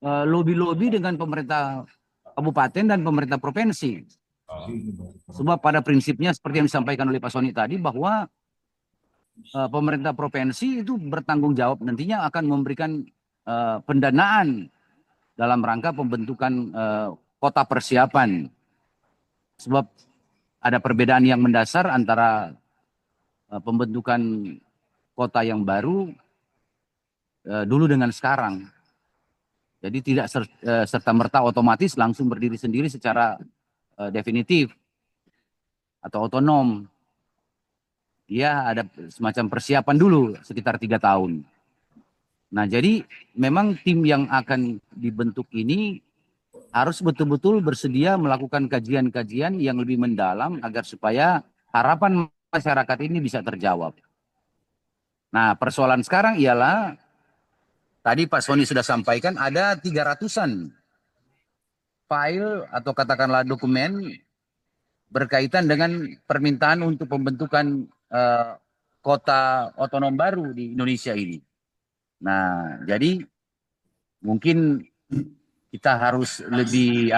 lobby-lobby dengan pemerintah kabupaten dan pemerintah provinsi. Sebab pada prinsipnya seperti yang disampaikan oleh Pak Soni tadi, bahwa pemerintah provinsi itu bertanggung jawab nantinya akan memberikan pendanaan dalam rangka pembentukan kota persiapan. Sebab ada perbedaan yang mendasar antara pembentukan kota yang baru dulu dengan sekarang. Jadi tidak serta-merta otomatis langsung berdiri sendiri secara definitif atau otonom. Dia ada semacam persiapan dulu sekitar 3 tahun. Nah, jadi memang tim yang akan dibentuk ini harus betul-betul bersedia melakukan kajian-kajian yang lebih mendalam agar supaya harapan masyarakat ini bisa terjawab. Nah, persoalan sekarang ialah tadi Pak Soni sudah sampaikan ada 300-an file atau katakanlah dokumen berkaitan dengan permintaan untuk pembentukan kota otonom baru di Indonesia ini. Nah, jadi mungkin kita harus lebih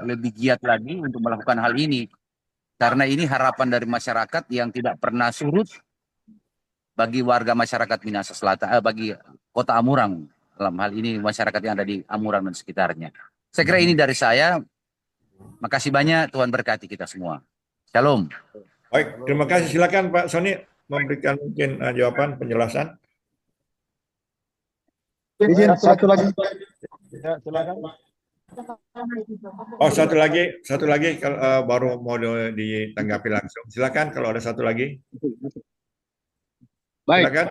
lebih giat lagi untuk melakukan hal ini, karena ini harapan dari masyarakat yang tidak pernah surut bagi warga masyarakat Minahasa Selatan, bagi kota Amurang, dalam hal ini masyarakat yang ada di Amurang dan sekitarnya. Saya kira ini dari saya. Makasih banyak, Tuhan berkati kita semua. Shalom. Baik, terima kasih. Silakan Pak Soni memberikan mungkin jawaban penjelasan. Izin satu lagi. Ya, silakan. Oh, satu lagi kalau baru mau ditanggapi langsung. Silakan kalau ada satu lagi. Baik. Silakan.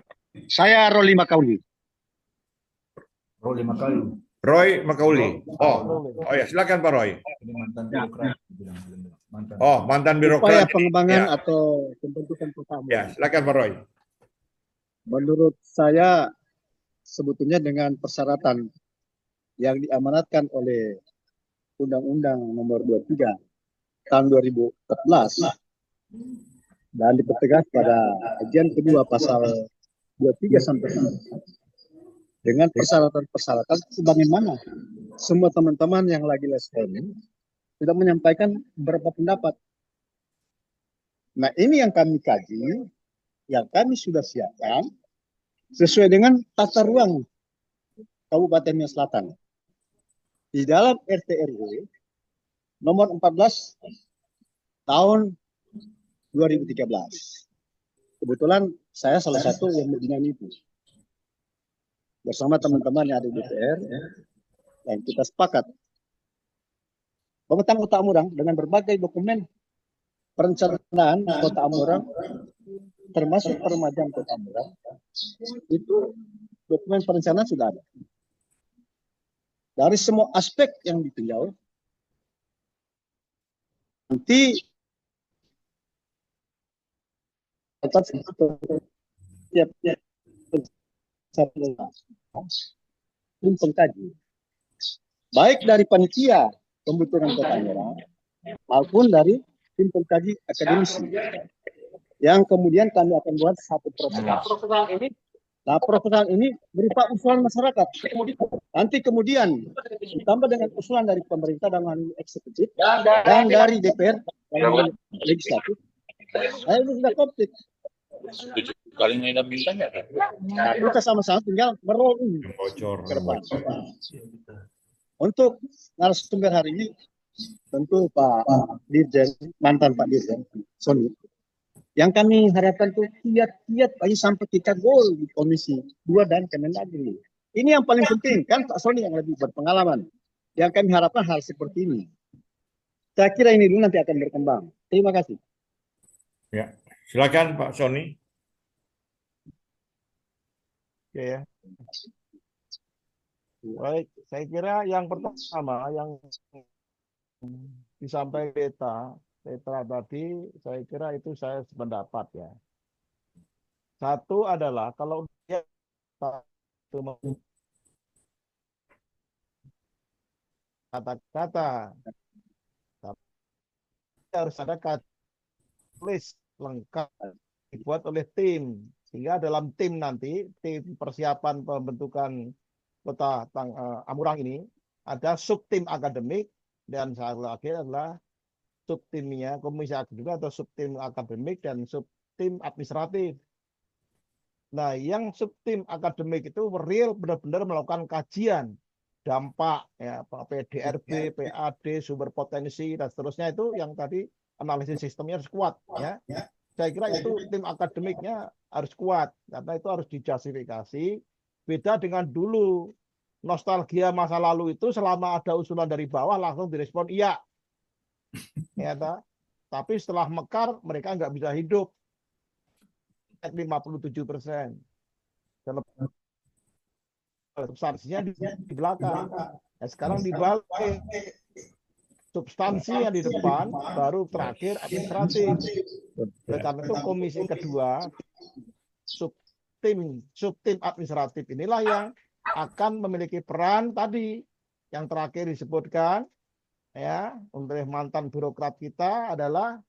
Saya Roli Makauli. Roy Makauli. Oh ya, silakan Pak Roy. Oh, mantan birokrat. Upaya pengembangan atau pembentukan kota. Ya, silakan Pak Roy. Menurut saya sebetulnya dengan persyaratan yang diamanatkan oleh Undang-Undang Nomor 23 tahun 2014 dan dipertegas pada kajian kedua pasal 23 sampai 4 dengan persyaratan-persyaratan sebagaimana semua teman-teman yang lagi les ini sudah menyampaikan beberapa pendapat. Nah, ini yang kami kaji, yang kami sudah siapkan sesuai dengan tata ruang Kabupaten Nias Selatan. Di dalam RT RW nomor 14 tahun 2013. Kebetulan saya salah satu yang membina itu. Bersama teman-teman yang ada di DPR, dan kita sepakat pemetaan Kota Amurang dengan berbagai dokumen perencanaan Kota Amurang, termasuk peremajaan Kota Amurang, itu dokumen perencanaan sudah ada. Dari semua aspek yang ditinjau, nanti tiap tim pengkaji, baik dari panitia pembentukan Kota Amurang maupun dari tim pengkaji akademisi, yang kemudian kami akan buat satu proposal ini berupa usulan masyarakat. Nanti kemudian ditambah dengan usulan dari pemerintah dan eksekutif dan dari DPR dan legislatif. Nah, ini sudah komplit. Kali ini ada bintangnya. Nah, kita sama-sama tinggal merolling ke depan. Untuk narasumber hari ini tentu Pak Dirjen, mantan Pak Dirjen Sony. Yang kami harapkan itu kiat-kiat aja sampai kita gol di Komisi 2 dan Kemendagri. Ini yang paling penting, kan Pak Sony yang lebih berpengalaman. Yang kami harapkan hal seperti ini. Saya kira ini dulu nanti akan berkembang. Terima kasih. Ya, silakan Pak Sony. Oke ya. Baik, saya kira yang pertama yang disampaikan Petra tadi, saya kira itu saya sependapat ya. Satu adalah kalau dia kata-kata, harus ada tulis lengkap dibuat oleh tim, sehingga dalam tim nanti, tim persiapan pembentukan Kota Amurang ini ada subtim akademik dan satu lagi adalah subtimnya komisi juga atau subtim akademik dan subtim administratif. Nah, yang subtim akademik itu real benar-benar melakukan kajian dampak ya, PDRB, PAD, sumber potensi dan seterusnya, itu yang tadi analisis sistemnya harus kuat ya. Saya kira itu tim akademiknya harus kuat karena itu harus dijustifikasi. Beda dengan dulu nostalgia masa lalu itu selama ada usulan dari bawah langsung direspon iya. Ya, tapi setelah mekar mereka nggak bisa hidup 57%. Substansinya di belakang. Nah, sekarang dibalik, substansi yang di depan, baru terakhir administratif. Oleh karena itu komisi kedua, subtim administratif inilah yang akan memiliki peran tadi yang terakhir disebutkan ya oleh mantan birokrat kita adalah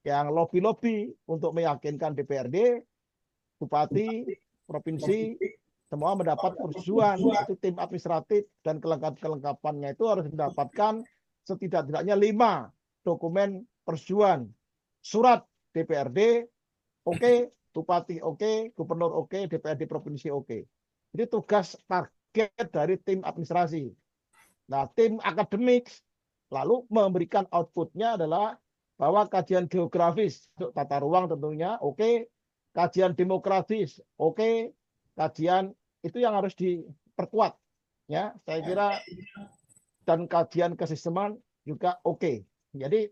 yang lobby-lobby untuk meyakinkan DPRD, bupati, provinsi semua mendapat persetujuan. Itu tim administratif dan kelengkapannya itu harus mendapatkan setidak-tidaknya 5 dokumen persetujuan. Surat DPRD oke, bupati oke, gubernur oke, DPRD provinsi oke. Jadi tugas target dari tim administrasi. Nah, tim akademik lalu memberikan outputnya adalah bahwa kajian geografis untuk tata ruang tentunya oke, kajian demografis oke, kajian itu yang harus diperkuat ya, saya kira, dan kajian kesisteman juga oke. Jadi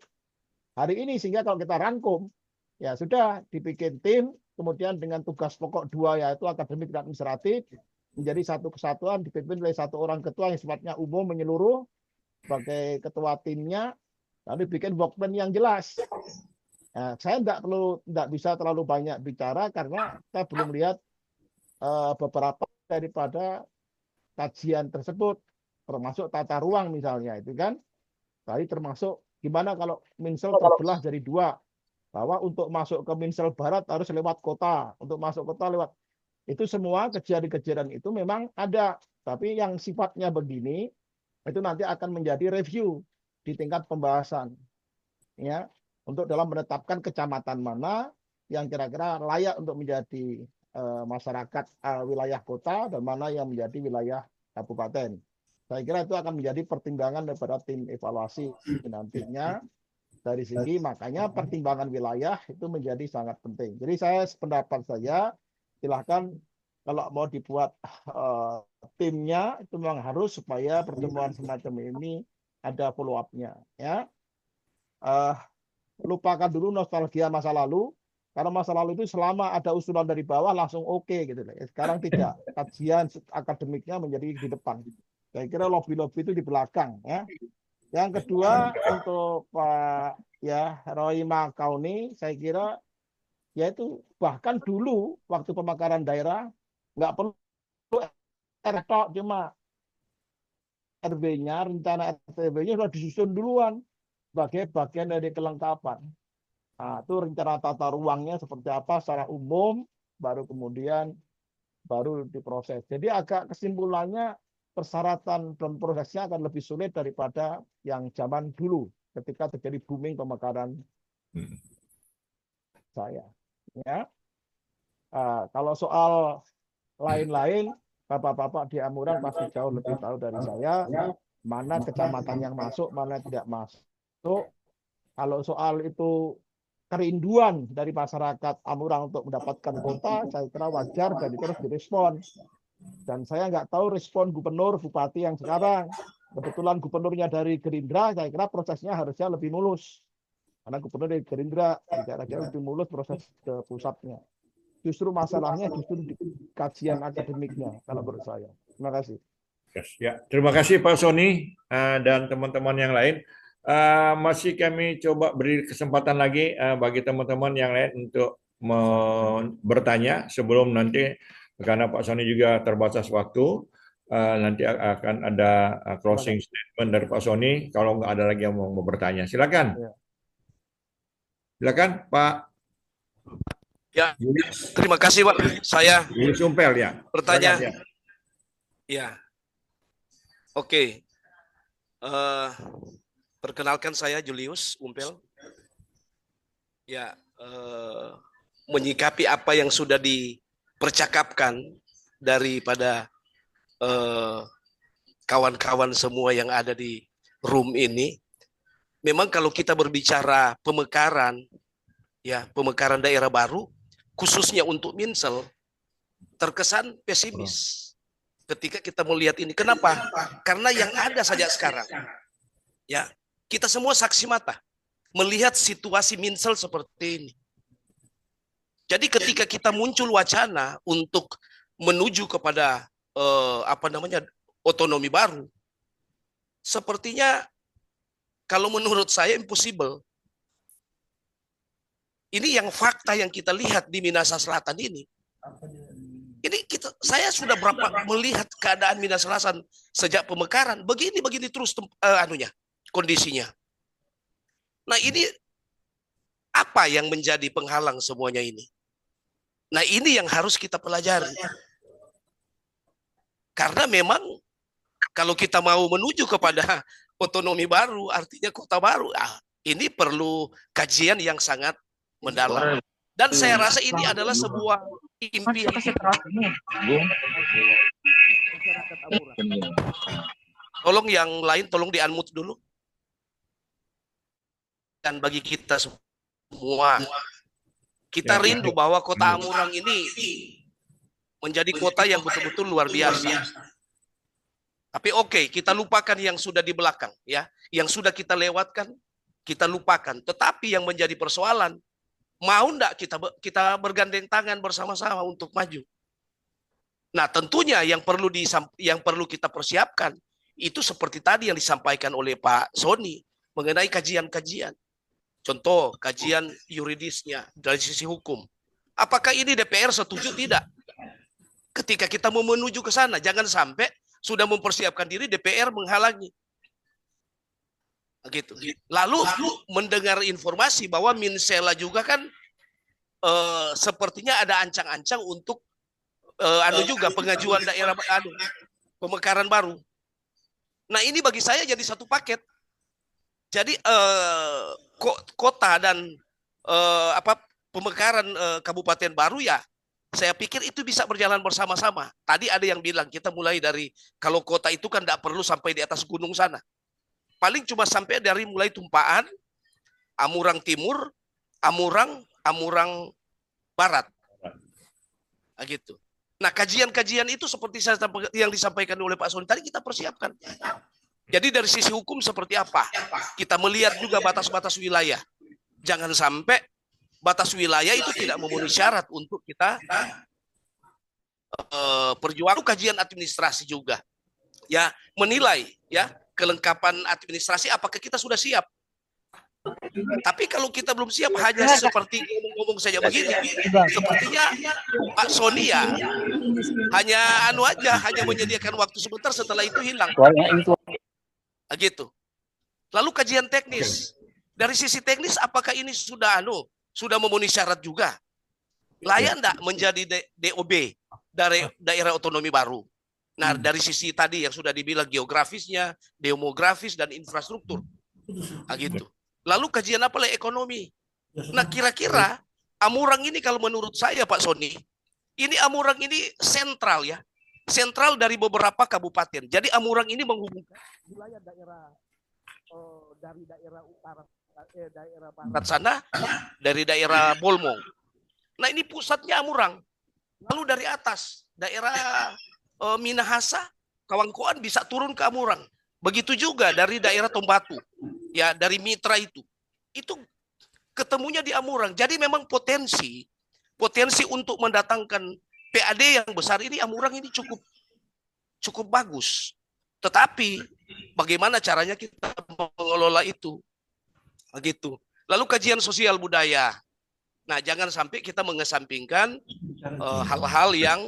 hari ini sehingga kalau kita rangkum ya sudah dibikin tim, kemudian dengan tugas pokok 2 yaitu akademik dan administratif menjadi satu kesatuan dipimpin oleh satu orang ketua yang sifatnya umum menyeluruh sebagai ketua timnya, lalu bikin dokumen yang jelas. Nah, saya tidak bisa terlalu banyak bicara karena saya belum lihat beberapa daripada kajian tersebut, termasuk tata ruang misalnya itu kan. Tadi termasuk gimana kalau Minsel terbelah jadi 2, bahwa untuk masuk ke Minsel Barat harus lewat kota, untuk masuk kota lewat itu semua kejadian-kejadian itu memang ada, tapi yang sifatnya begini itu nanti akan menjadi review di tingkat pembahasan, ya, untuk dalam menetapkan kecamatan mana yang kira-kira layak untuk menjadi masyarakat wilayah kota dan mana yang menjadi wilayah kabupaten. Saya kira itu akan menjadi pertimbangan daripada tim evaluasi nantinya. Dari segi makanya pertimbangan wilayah itu menjadi sangat penting. Jadi saya sependapat saya, silahkan kalau mau dibuat timnya itu memang harus supaya pertemuan semacam ini ada follow up-nya. Ya. Lupakan dulu nostalgia masa lalu, karena masa lalu itu selama ada usulan dari bawah langsung oke gitu. Sekarang tidak, kajian akademiknya menjadi di depan. Saya kira lobby-lobby itu di belakang. Ya. Yang kedua untuk Pak Roy Makauni, saya kira yaitu bahkan dulu waktu pemekaran daerah nggak perlu RTO, cuma RW-nya, rencana RTW-nya sudah disusun duluan sebagai bagian dari kelengkapan. Nah, itu rencana tata ruangnya seperti apa secara umum, baru kemudian diproses. Jadi agak kesimpulannya persyaratan dan prosesnya akan lebih sulit daripada yang zaman dulu ketika terjadi booming pemekaran saya. Ya. Kalau soal lain-lain, bapak-bapak di Amuran pasti jauh lebih tahu dari saya mana kecamatan yang masuk, mana tidak masuk. Kalau soal itu kerinduan dari masyarakat Amurang untuk mendapatkan kota, saya kira wajar dan itu harus direspon. Dan saya nggak tahu respon gubernur, bupati yang sekarang. Kebetulan gubernurnya dari Gerindra, saya kira prosesnya harusnya lebih mulus. Karena gubernur dari Gerindra, kira-kira lebih mulus proses ke pusatnya. Justru masalahnya justru di kajian akademiknya, kalau menurut saya. Terima kasih. Ya, terima kasih Pak Sony dan teman-teman yang lain. Masih kami coba beri kesempatan lagi bagi teman-teman yang lain untuk bertanya sebelum nanti, karena Pak Sony juga terbatas waktu, nanti akan ada closing statement dari Pak Sony. Kalau nggak ada lagi yang mau bertanya, silakan. Silakan Pak. Ya, terima kasih Pak. Saya Sumpel ya. Bertanya. Silakan, ya. Oke. Perkenalkan saya Julius Umpel. Ya, menyikapi apa yang sudah dipercakapkan daripada kawan-kawan semua yang ada di room ini. Memang kalau kita berbicara pemekaran, ya pemekaran daerah baru, khususnya untuk Minsel, terkesan pesimis ketika kita melihat ini. Kenapa? Karena yang ada saja sekarang, ya kita semua saksi mata melihat situasi Minsel seperti ini. Jadi ketika kita muncul wacana untuk menuju kepada otonomi baru, sepertinya kalau menurut saya impossible. Ini yang fakta yang kita lihat di Minahasa Selatan ini. Ini saya sudah berapa melihat keadaan Minahasa Selatan sejak pemekaran, begini terus kondisinya. Nah, ini apa yang menjadi penghalang semuanya ini? Nah, ini yang harus kita pelajari. Karena memang kalau kita mau menuju kepada otonomi baru, artinya kota baru, ini perlu kajian yang sangat mendalam. Dan saya rasa ini adalah sebuah impian masyarakat Amurang. Tolong yang lain, tolong di-unmute dulu. Dan bagi kita semua, kita rindu bahwa kota Amurang ini menjadi kota yang betul-betul luar biasa. Tapi oke, kita lupakan yang sudah di belakang, ya, yang sudah kita lewatkan, kita lupakan. Tetapi yang menjadi persoalan, mau enggak kita bergandeng tangan bersama-sama untuk maju? Nah, tentunya yang perlu kita persiapkan itu seperti tadi yang disampaikan oleh Pak Sony mengenai kajian-kajian. Contoh, kajian yuridisnya dari sisi hukum. Apakah ini DPR setuju tidak? Ketika kita mau menuju ke sana, jangan sampai sudah mempersiapkan diri DPR menghalangi. Gitu. Lalu mendengar informasi bahwa Minsela juga kan sepertinya ada ancang-ancang untuk juga pengajuan daerah pemekaran baru. Nah, ini bagi saya jadi satu paket. Jadi kota dan pemekaran kabupaten baru ya, saya pikir itu bisa berjalan bersama-sama. Tadi ada yang bilang kita mulai dari, kalau kota itu kan tidak perlu sampai di atas gunung sana. Paling cuma sampai dari mulai Tumpaan, Amurang Timur, Amurang Barat. Nah, gitu. Nah, kajian-kajian itu seperti yang disampaikan oleh Pak Soni tadi kita persiapkan. Jadi dari sisi hukum seperti apa? Kita melihat juga batas-batas wilayah. Jangan sampai batas wilayah itu tidak memenuhi syarat untuk kita perjuangan. Kajian administrasi juga. Ya, menilai ya kelengkapan administrasi apakah kita sudah siap. Tapi kalau kita belum siap hanya seperti ngomong saja begini, sepertinya Pak Soni ya hanya hanya menyediakan waktu sebentar, setelah itu hilang. Gitu. Lalu kajian teknis. Dari sisi teknis apakah ini sudah memenuhi syarat juga? Layak enggak menjadi DOB dari daerah otonomi baru? Nah, dari sisi tadi yang sudah dibilang geografisnya, demografis, dan infrastruktur. Nah, gitu. Lalu kajian apa lagi? Ekonomi. Nah, kira-kira Amurang ini kalau menurut saya Pak Soni, ini Amurang ini sentral ya. Sentral dari beberapa kabupaten. Jadi Amurang ini menghubungkan wilayah daerah dari daerah utara, daerah barat sana, dari daerah Bolmong. Nah, ini pusatnya Amurang. Lalu dari atas, daerah Minahasa, Kawangkoan bisa turun ke Amurang. Begitu juga dari daerah Tombatu, ya dari Mitra itu ketemunya di Amurang. Jadi memang potensi untuk mendatangkan PAD yang besar ini Amurang ini cukup bagus. Tetapi bagaimana caranya kita mengelola itu? Begitu. Lalu kajian sosial budaya. Nah, jangan sampai kita mengesampingkan hal-hal yang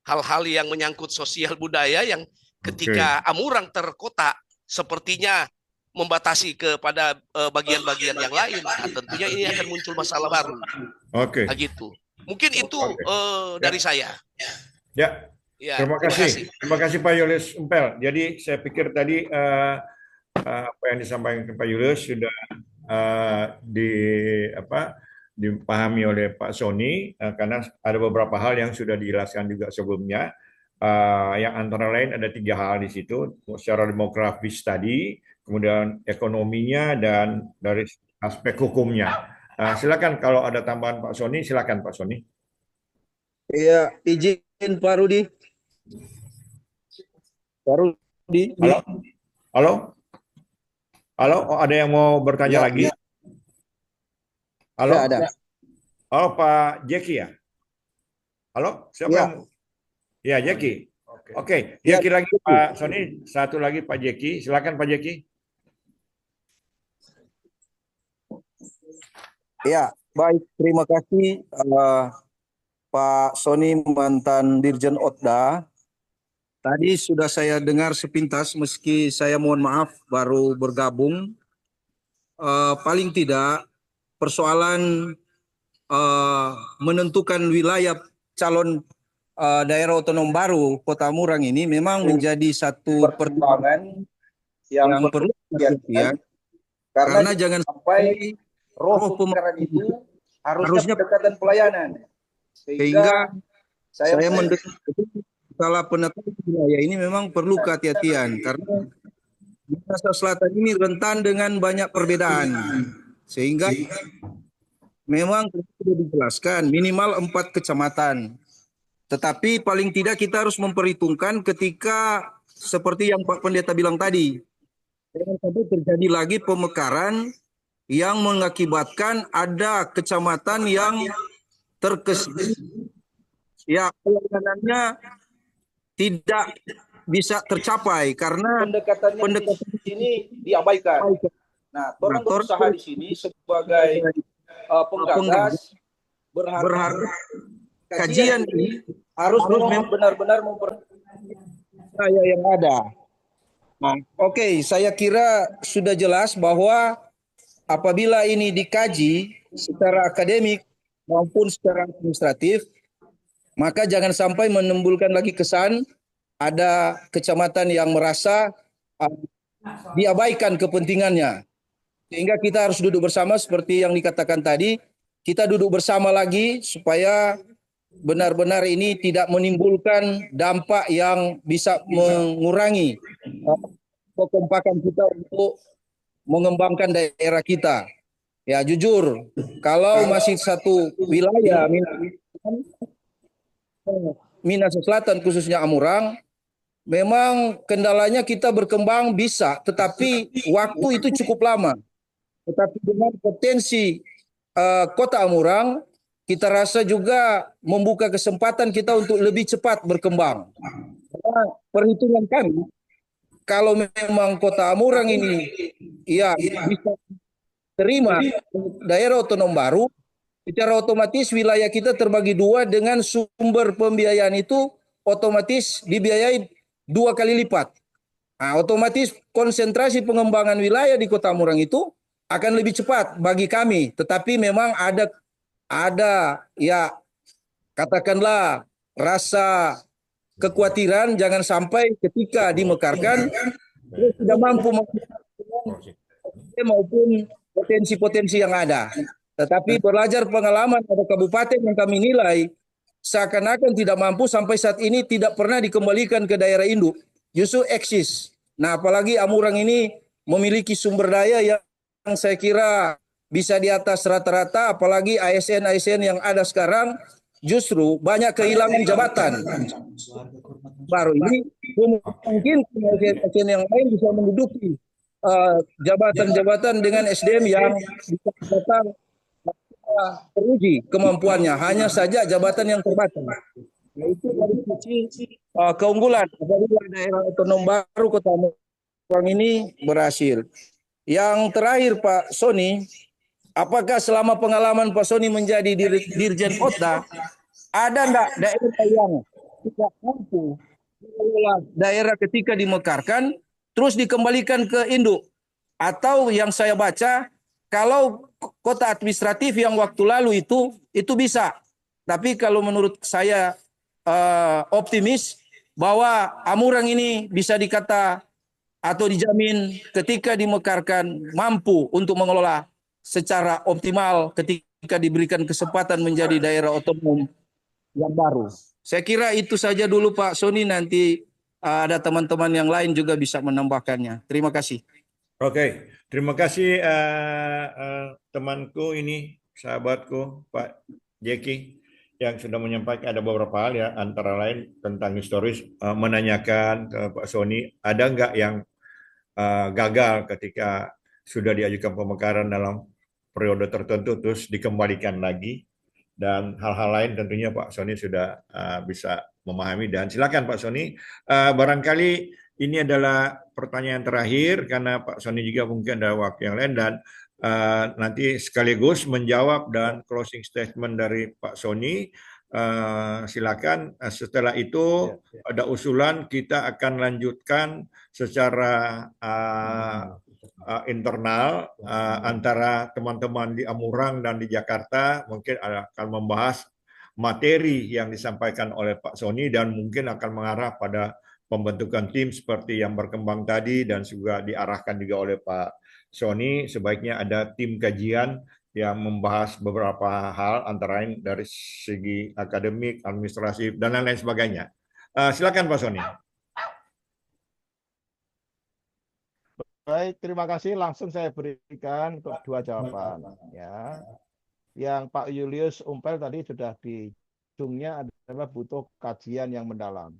hal-hal yang menyangkut sosial budaya yang ketika Amurang terkotak sepertinya membatasi kepada bagian-bagian yang lain. Nah, tentunya ini akan muncul masalah baru. Oke. Nah, gitu. Mungkin itu dari saya. Ya. Terima kasih. Terima kasih Pak Julius Empel. Jadi saya pikir tadi apa yang disampaikan Pak Julius sudah dipahami oleh Pak Soni, karena ada beberapa hal yang sudah dijelaskan juga sebelumnya, yang antara lain ada 3 hal di situ, secara demografis tadi, kemudian ekonominya, dan dari aspek hukumnya. Silakan kalau ada tambahan Pak Soni, silakan Pak Soni. Iya, izin Pak Rudi. Halo? Oh, ada yang mau bertanya lagi? Halo? Ya, ada. Oh, Pak Jeki ya? Halo? Siapa yang? Ya, Jeki. Oke. Ya, kira-kira Pak Soni, satu lagi Pak Jeki. Silakan Pak Jeki. Ya, baik. Terima kasih Pak Soni, mantan Dirjen Otda. Tadi sudah saya dengar sepintas, meski saya mohon maaf baru bergabung. Paling tidak persoalan menentukan wilayah calon daerah otonom baru Kota Amurang ini memang menjadi satu pertimbangan yang perlu diperhatikan, karena jangan sampai roh pemekaran itu harusnya pendekatan pelayanan, sehingga saya mendengar salah penetapan wilayah ini memang perlu kehati-hatian, karena Minahasa Selatan ini rentan dengan banyak perbedaan, sehingga memang sudah dijelaskan minimal 4 kecamatan. Tetapi paling tidak kita harus memperhitungkan ketika seperti yang Pak Pendeta bilang tadi, jangan sampai terjadi lagi pemekaran yang mengakibatkan ada kecamatan yang terkesan ya pelayanannya tidak bisa tercapai karena pendekatan ini diabaikan. Nah, orang berusaha di sini sebagai penggagas berharap kajian ini harus benar-benar mempercayai yang ada. Oke, saya kira sudah jelas bahwa apabila ini dikaji secara akademik maupun secara administratif, maka jangan sampai menimbulkan lagi kesan ada kecamatan yang merasa diabaikan kepentingannya. Sehingga kita harus duduk bersama seperti yang dikatakan tadi, kita duduk bersama lagi supaya benar-benar ini tidak menimbulkan dampak yang bisa mengurangi kekompakan kita untuk mengembangkan daerah kita. Ya jujur, kalau masih satu wilayah Minas Selatan khususnya Amurang, memang kendalanya kita berkembang bisa, tetapi waktu itu cukup lama. Tetapi dengan potensi Kota Amurang, kita rasa juga membuka kesempatan kita untuk lebih cepat berkembang. Karena perhitungan kami, kalau memang Kota Amurang ini ya bisa terima daerah otonom baru, secara otomatis wilayah kita terbagi dua dengan sumber pembiayaan itu otomatis dibiayai 2 kali lipat. Nah, otomatis konsentrasi pengembangan wilayah di Kota Amurang itu akan lebih cepat bagi kami. Tetapi memang ada ya katakanlah rasa kekhawatiran jangan sampai ketika dimekarkan tidak mampu maupun potensi-potensi yang ada. Tetapi belajar pengalaman pada kabupaten yang kami nilai seakan-akan tidak mampu sampai saat ini tidak pernah dikembalikan ke daerah induk, justru eksis. Nah, apalagi Amurang ini memiliki sumber daya yang saya kira bisa di atas rata-rata, apalagi ASN-ASN yang ada sekarang justru banyak kehilangan jabatan. Baru ini mungkin ASN yang lain bisa menduduki jabatan-jabatan dengan SDM yang bisa datang teruji kemampuannya, hanya saja jabatan yang terbatas. Nah, itu dari sisi keunggulan apabila daerah otonom baru Kota Amurang ini berhasil. Yang terakhir Pak Sony, apakah selama pengalaman Pak Sony menjadi Dirjen Kota, ada enggak daerah yang tidak mampu mengelola daerah ketika dimekarkan, terus dikembalikan ke induk? Atau yang saya baca, kalau kota administratif yang waktu lalu itu bisa. Tapi kalau menurut saya optimis bahwa Amurang ini bisa dikata atau dijamin ketika dimekarkan mampu untuk mengelola secara optimal ketika diberikan kesempatan menjadi daerah otonom yang baru. Saya kira itu saja dulu Pak Sony, nanti ada teman-teman yang lain juga bisa menambahkannya. Terima kasih. Oke, terima kasih temanku ini, sahabatku Pak Jeki yang sudah menyampaikan ada beberapa hal ya, antara lain tentang historis, menanyakan ke Pak Sony, ada nggak yang gagal ketika sudah diajukan pemekaran dalam periode tertentu terus dikembalikan lagi, dan hal-hal lain tentunya Pak Sony sudah bisa memahami. Dan silakan Pak Sony, barangkali ini adalah pertanyaan terakhir karena Pak Sony juga mungkin ada waktu yang lain, dan nanti sekaligus menjawab dan closing statement dari Pak Sony. Silakan. Setelah itu ada usulan kita akan lanjutkan secara internal antara teman-teman di Amurang dan di Jakarta, mungkin akan membahas materi yang disampaikan oleh Pak Sony dan mungkin akan mengarah pada pembentukan tim seperti yang berkembang tadi, dan juga diarahkan juga oleh Pak Sony sebaiknya ada tim kajian yang membahas beberapa hal antara lain dari segi akademik, administratif, dan lain-lain sebagainya. Silakan Pak Sony. Baik, terima kasih. Langsung saya berikan untuk 2 jawaban. Ya, yang Pak Julius Umpel tadi sudah di ujungnya adalah butuh kajian yang mendalam.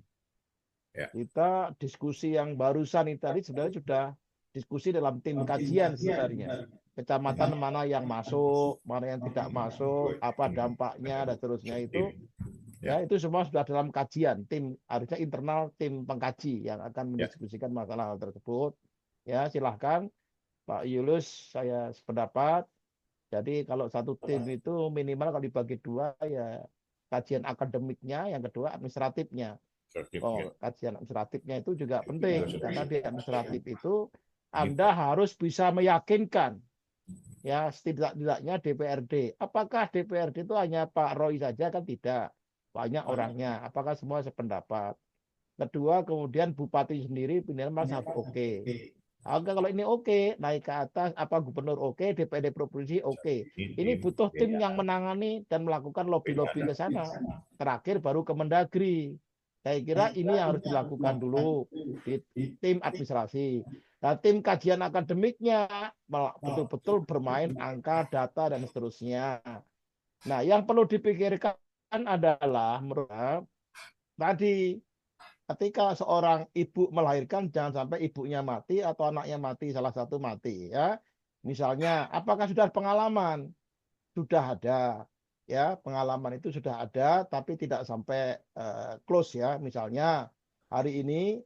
Ya. Kita diskusi yang barusan ini tadi sebenarnya sudah diskusi dalam tim kajian sebenarnya. Kecamatan mana yang masuk, mana yang tidak masuk, apa dampaknya dan seterusnya itu. Ya, itu semua sudah dalam kajian. Tim harusnya internal tim pengkaji yang akan mendiskusikan masalah tersebut. Ya, silahkan Pak Yulus, saya sependapat. Jadi kalau satu tim itu minimal kalau dibagi 2 ya kajian akademiknya, yang kedua administratifnya. kajian administratifnya itu juga penting, karena di administratif itu Anda harus bisa meyakinkan, ya, setidak-tidaknya DPRD. Apakah DPRD itu hanya Pak Roy saja? Kan tidak, banyak orangnya. Apakah semua sependapat? Kedua, kemudian bupati sendiri pimpinan harus oke. Agak kalau ini oke, naik ke atas, apa gubernur oke, DPRD provinsi oke. Ini butuh tim yang menangani dan melakukan lobby-lobby ke sana. Terakhir baru ke Mendagri. Saya kira ini yang harus dilakukan dulu di tim administrasi. Nah, tim kajian akademiknya betul-betul bermain angka, data, dan seterusnya. Nah, yang perlu dipikirkan adalah menurut saya, tadi ketika seorang ibu melahirkan, jangan sampai ibunya mati atau anaknya mati, salah satu mati, ya. Misalnya, apakah sudah pengalaman? Sudah ada, ya, pengalaman itu sudah ada, tapi tidak sampai close, ya. Misalnya hari ini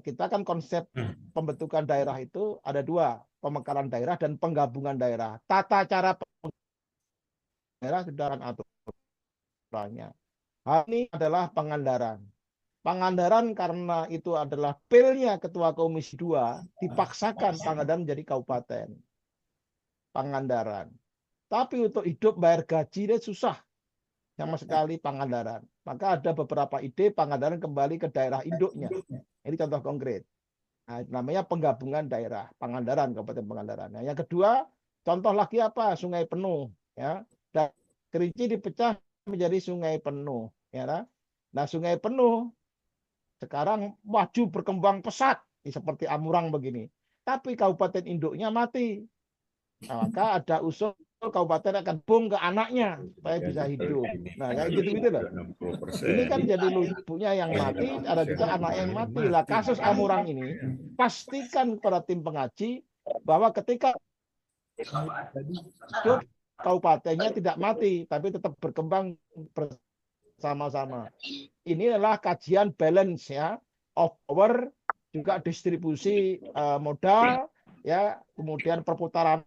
kita kan konsep pembentukan daerah itu ada dua, pemekaran daerah dan penggabungan daerah. Tata cara daerah sudah aturannya. Hal ini adalah Pangandaran. Pangandaran karena itu adalah pilnya Ketua Komisi 2, dipaksakan Pangandaran menjadi kabupaten. Pangandaran. Tapi untuk hidup bayar gaji dia susah sama sekali Pangandaran. Maka ada beberapa ide Pangandaran kembali ke daerah induknya. Ini contoh konkret. Nah, namanya penggabungan daerah Pangandaran, Kabupaten Pangandaran. Nah, yang kedua, contoh lagi apa? Sungai Penuh, ya. Dan Kerinci dipecah menjadi Sungai Penuh, ya. Nah, Sungai Penuh sekarang maju berkembang pesat, seperti Amurang begini. Tapi kabupaten induknya mati. Nah, maka ada usul kabupaten akan bung ke anaknya supaya bisa hidup. Nah, kayak gitu-gitu loh. Ini kan jadi ibunya yang mati, ada juga anak yang mati. Lah, kasus Amurang ini pastikan kepada tim pengaji bahwa ketika hidup kabupatennya tidak mati, tapi tetap berkembang bersama-sama. Ini adalah kajian balance, ya, of power, juga distribusi modal, ya, kemudian perputaran.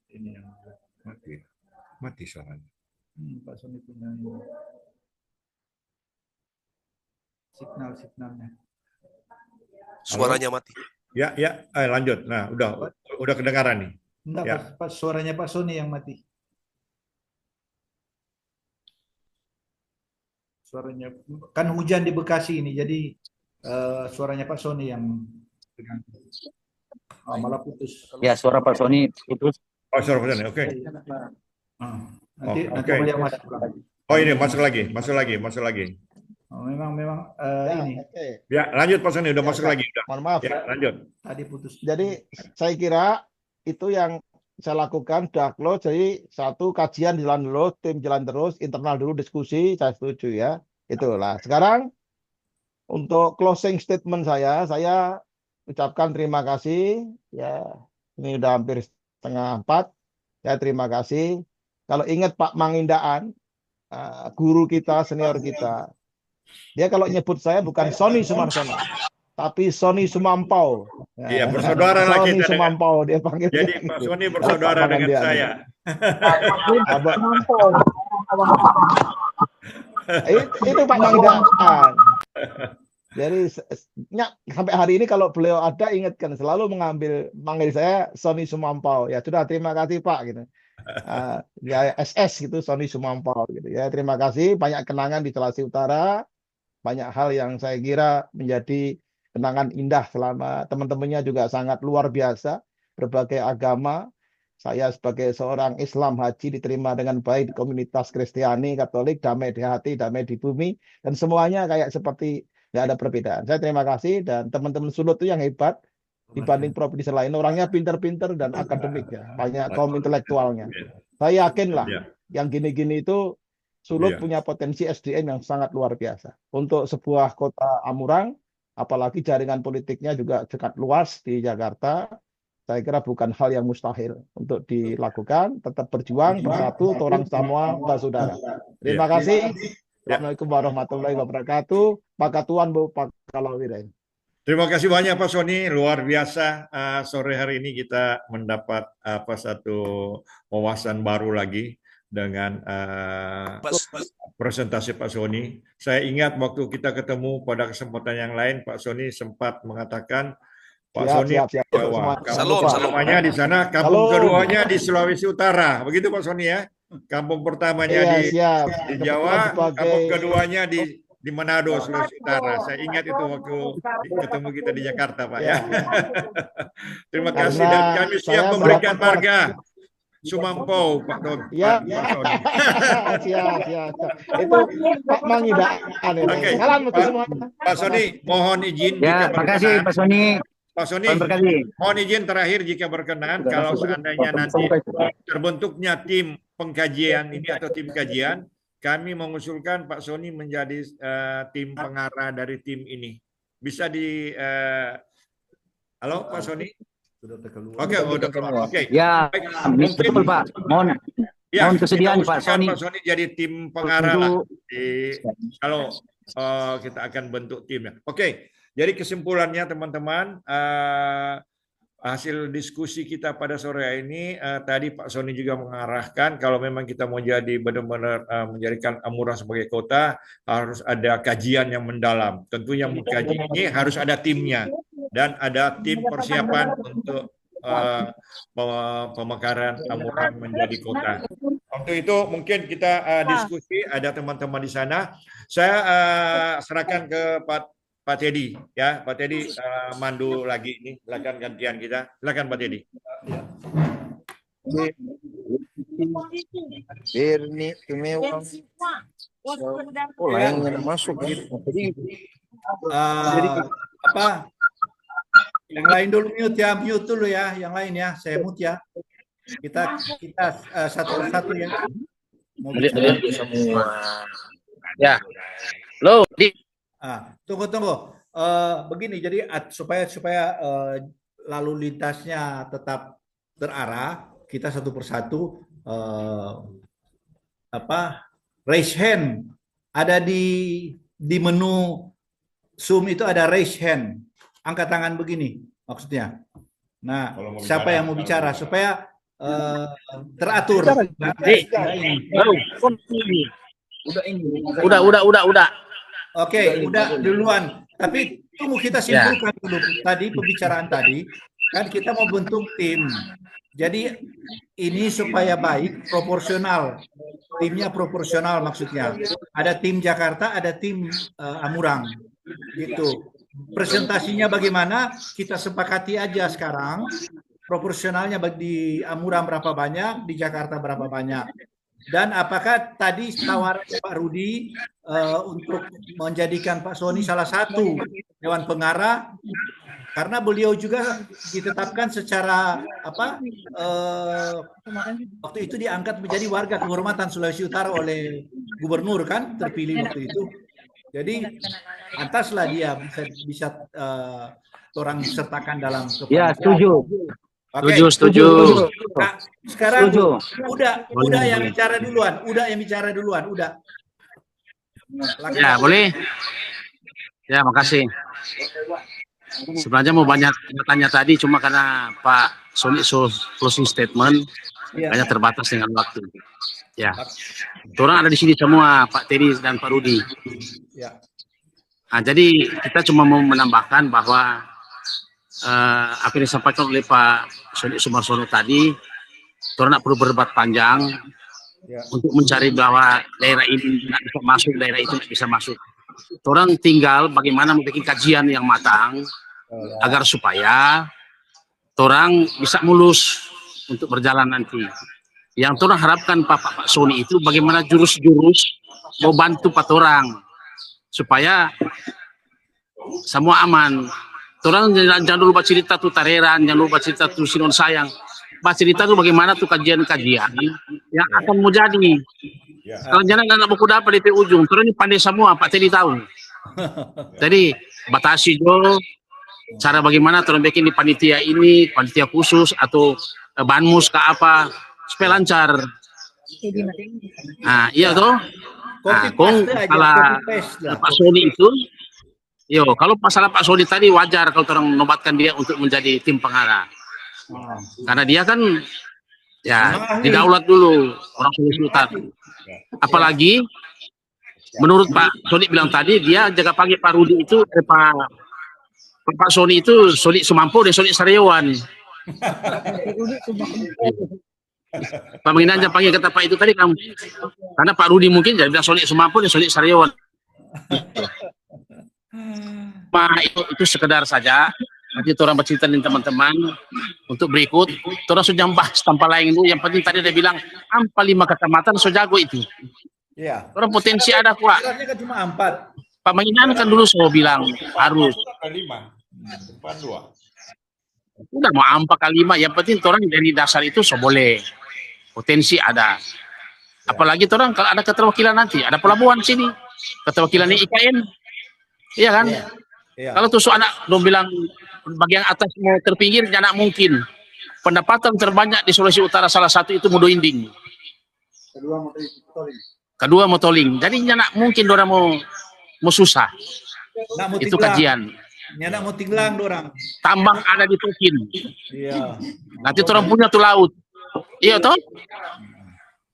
Ini yang mati suaranya. Pak Soni punya signalnya. Suaranya mati. Ya, lanjut. Nah, udah kedengaran nih. Enggak, Ya. Pak, suaranya Pak Soni yang mati. Suaranya kan hujan di Bekasi ini, jadi suaranya Pak Soni yang malah putus. Ya, suara Pak Soni putus. Oh, suara Pak Soni, oke. Nanti oke. beliau masuk. Oh, ini masuk lagi. Oh, memang ini. Okay. Ya, lanjut Pak Soni, udah Ya, masuk lagi. Udah. Mohon maaf. Ya, lanjut. Tadi putus. Jadi saya kira itu yang saya lakukan sudah close. Jadi satu, kajian jalan dulu, tim jalan terus, internal dulu diskusi, saya setuju, ya. Itulah. Sekarang untuk closing statement saya ucapkan terima kasih, ya. Ini udah hampir 3:30. Ya, terima kasih. Kalau ingat Pak Mangindaan, guru kita, senior kita, dia kalau nyebut saya bukan Soni Sumarsono, tapi Soni Sumampau. Iya, bersaudara lah kita. Soni Sumampau dia panggil. Jadi Pak Soni bersaudara dengan saya. Itu Pak Mangindaan. Jadi sampai hari ini kalau beliau ada, ingatkan selalu manggil saya Soni Sumampau. Ya sudah, terima kasih Pak gitu. Ya SS gitu, Soni Sumampau gitu. Ya, terima kasih, banyak kenangan di Sulawesi Utara, banyak hal yang saya kira menjadi kenangan indah selama teman-temannya juga sangat luar biasa, berbagai agama. Saya sebagai seorang Islam haji diterima dengan baik di komunitas Kristiani, Katolik, damai di hati, damai di bumi, dan semuanya kayak seperti nggak ada perbedaan. Saya terima kasih, dan teman-teman Sulut itu yang hebat dibanding provinsi lain, orangnya pinter-pinter dan akademik, ya, banyak kaum intelektualnya. Saya yakin lah yang gini-gini itu Sulut punya potensi SDM yang sangat luar biasa untuk sebuah kota Amurang, apalagi jaringan politiknya juga sangat luas di Jakarta. Saya kira bukan hal yang mustahil untuk dilakukan. Tetap berjuang bersatu, orang semua saudara. Terima kasih. Assalamualaikum warahmatullahi wabarakatuh. Pakatuan Bu Pak Kalawirain. Terima kasih banyak Pak Sony, luar biasa. Sore hari ini kita mendapat satu wawasan baru lagi dengan presentasi Pak Sony. Saya ingat waktu kita ketemu pada kesempatan yang lain, Pak Sony sempat mengatakan Pak Sony Jawa. Kampung pertamanya di sana, kampung keduanya di Sulawesi Utara. Begitu Pak Sony ya? Kampung pertamanya di Jawa, kampung keduanya di Manado, Sulawesi Utara. Saya ingat itu waktu ketemu kita di Jakarta, Pak ya. Terima kasih dan kami siap memberikan marga Sumampau, Pak Don. Ya, siap. Itu Pak Mangida. Oke, Pak Sony, mohon izin. Ya, terima kasih Pak Sony. Pak Sony, mohon izin terakhir jika berkenan, kalau seandainya nanti terbentuknya tim pengkajian ini atau tim kajian, kami mengusulkan Pak Sony menjadi tim pengarah dari tim ini. Bisa di halo Pak Sony? Oke, udah keluar. Oke. Ya, betul Pak. Mohon kesediaan Pak Sony. Pak Sony jadi tim pengarah lah. Kalau kita akan bentuk timnya. Oke. Jadi kesimpulannya teman-teman, hasil diskusi kita pada sore hari ini, tadi Pak Sony juga mengarahkan kalau memang kita mau jadi benar-benar menjadikan Amurang sebagai kota, harus ada kajian yang mendalam. Tentu yang mengkaji ini harus ada timnya dan ada tim persiapan untuk pemekaran Amurang menjadi kota. Waktu itu mungkin kita diskusi, ada teman-teman di sana. Saya serahkan ke Pak Teddy, ya Pak Teddy mandu lagi ini, silakan gantian kita, silakan Pak Teddy. Berni Tumewang. Oh, lainnya masuk gitu. Apa? Yang lain dulu mute dulu ya, yang lain ya, saya mute ya. Kita satu-satu ya. Mau bicara semua. Ya. Lo di tunggu. Begini, jadi supaya lalu lintasnya tetap terarah, kita satu persatu raise hand. Ada di menu Zoom itu ada raise hand, angkat tangan begini maksudnya. Nah, siapa yang mau bicara supaya teratur. Udah. Oke, udah duluan. Tapi tunggu kita simpulkan dulu tadi pembicaraan tadi. Kan kita mau bentuk tim. Jadi ini supaya baik, proporsional. Timnya proporsional maksudnya. Ada tim Jakarta, ada tim Amurang. Gitu. Presentasinya bagaimana? Kita sepakati aja sekarang. Proporsionalnya di Amurang berapa banyak, di Jakarta berapa banyak. Dan apakah tadi tawaran Pak Rudi untuk menjadikan Pak Sony salah satu Dewan Pengarah, karena beliau juga ditetapkan secara waktu itu diangkat menjadi warga kehormatan Sulawesi Utara oleh Gubernur kan, terpilih waktu itu. Jadi pantaslah dia bisa orang sertakan dalam kepanitiaan. Ya, setuju. Oke. Setuju. Nah, sekarang udah yang bicara duluan, udah. Ya, boleh. Ya, makasih. Sebenarnya mau banyak tanya tadi, cuma karena Pak Sony closing statement, hanya terbatas dengan waktu. Ya, orang ada di sini semua, Pak Teddy dan Pak Rudi. Ya. Nah, jadi kita cuma mau menambahkan bahwa apa yang disampaikan oleh Pak Sony Sumarsono tadi, orang tidak perlu berdebat panjang untuk mencari bahwa daerah ini tidak bisa masuk, daerah itu tidak bisa masuk. Orang tinggal bagaimana membuat kajian yang matang agar supaya orang bisa mulus untuk berjalan nanti. Yang orang harapkan Pak Sony itu bagaimana jurus-jurus mau bantu Pak orang supaya semua aman. Orang jangan lupa cerita tuh Tareran, jangan lupa cerita tuh Sinon Sayang. Pak cerita tuh bagaimana tuh kajian-kajian yang akan mau jadi. Kalau jangan anak buku dapat di ujung, terus ini pandai semua, Pak Teddy tahu. Jadi batasi jo cara bagaimana terus bikin di panitia khusus atau banmus ke apa supaya lancar. Nah, iya toh. Nah, kalau Pak Sony itu Yo, kalau masalah Pak Soni tadi wajar kalau orang nobatkan dia untuk menjadi tim pengarah. Karena dia kan ya didaulat dulu orang Sulawesi Utara. Apalagi menurut Pak Soni bilang tadi, dia jaga pagi Pak Rudi itu Pak Soni itu Soni Sumampo dan Soni Sariawan. Pak Menginanja panggil kata Pak itu tadi kamu. Karena Pak Rudi mungkin jadi bilang Soni Sumampo dan Soni Sariawan. Itu sekedar saja. Nanti orang bercerita dengan teman-teman untuk berikut. Orang sudah bahas tanpa lain itu. Yang penting tadi dia bilang ampa 5 kecamatan so jago itu. Iya. Orang potensi ada kuat. Syaratnya kan cuma 4. Pak Manginan kan dulu so bilang harus. 5, depan 2. Udah mau ampa kali 5. Yang penting orang dari dasar itu so boleh. Potensi ada. Apalagi orang kalau ada keterwakilan nanti, ada pelabuhan sini. Keterwakilan IKN. Iya kan? Iya. Kalau tuh anak dong bilang bagian atas mau terpinggir, tidak mungkin. Pendapatan terbanyak di Sulawesi Utara salah satu itu Mudo Inding. Kedua motoling. Jadi tidak mungkin orang mau susah. Itu kajian. Nyana mau tinglang dorang. Tambang ada di Tukin. Iya. Nanti orang punya tuh laut. Iya toh?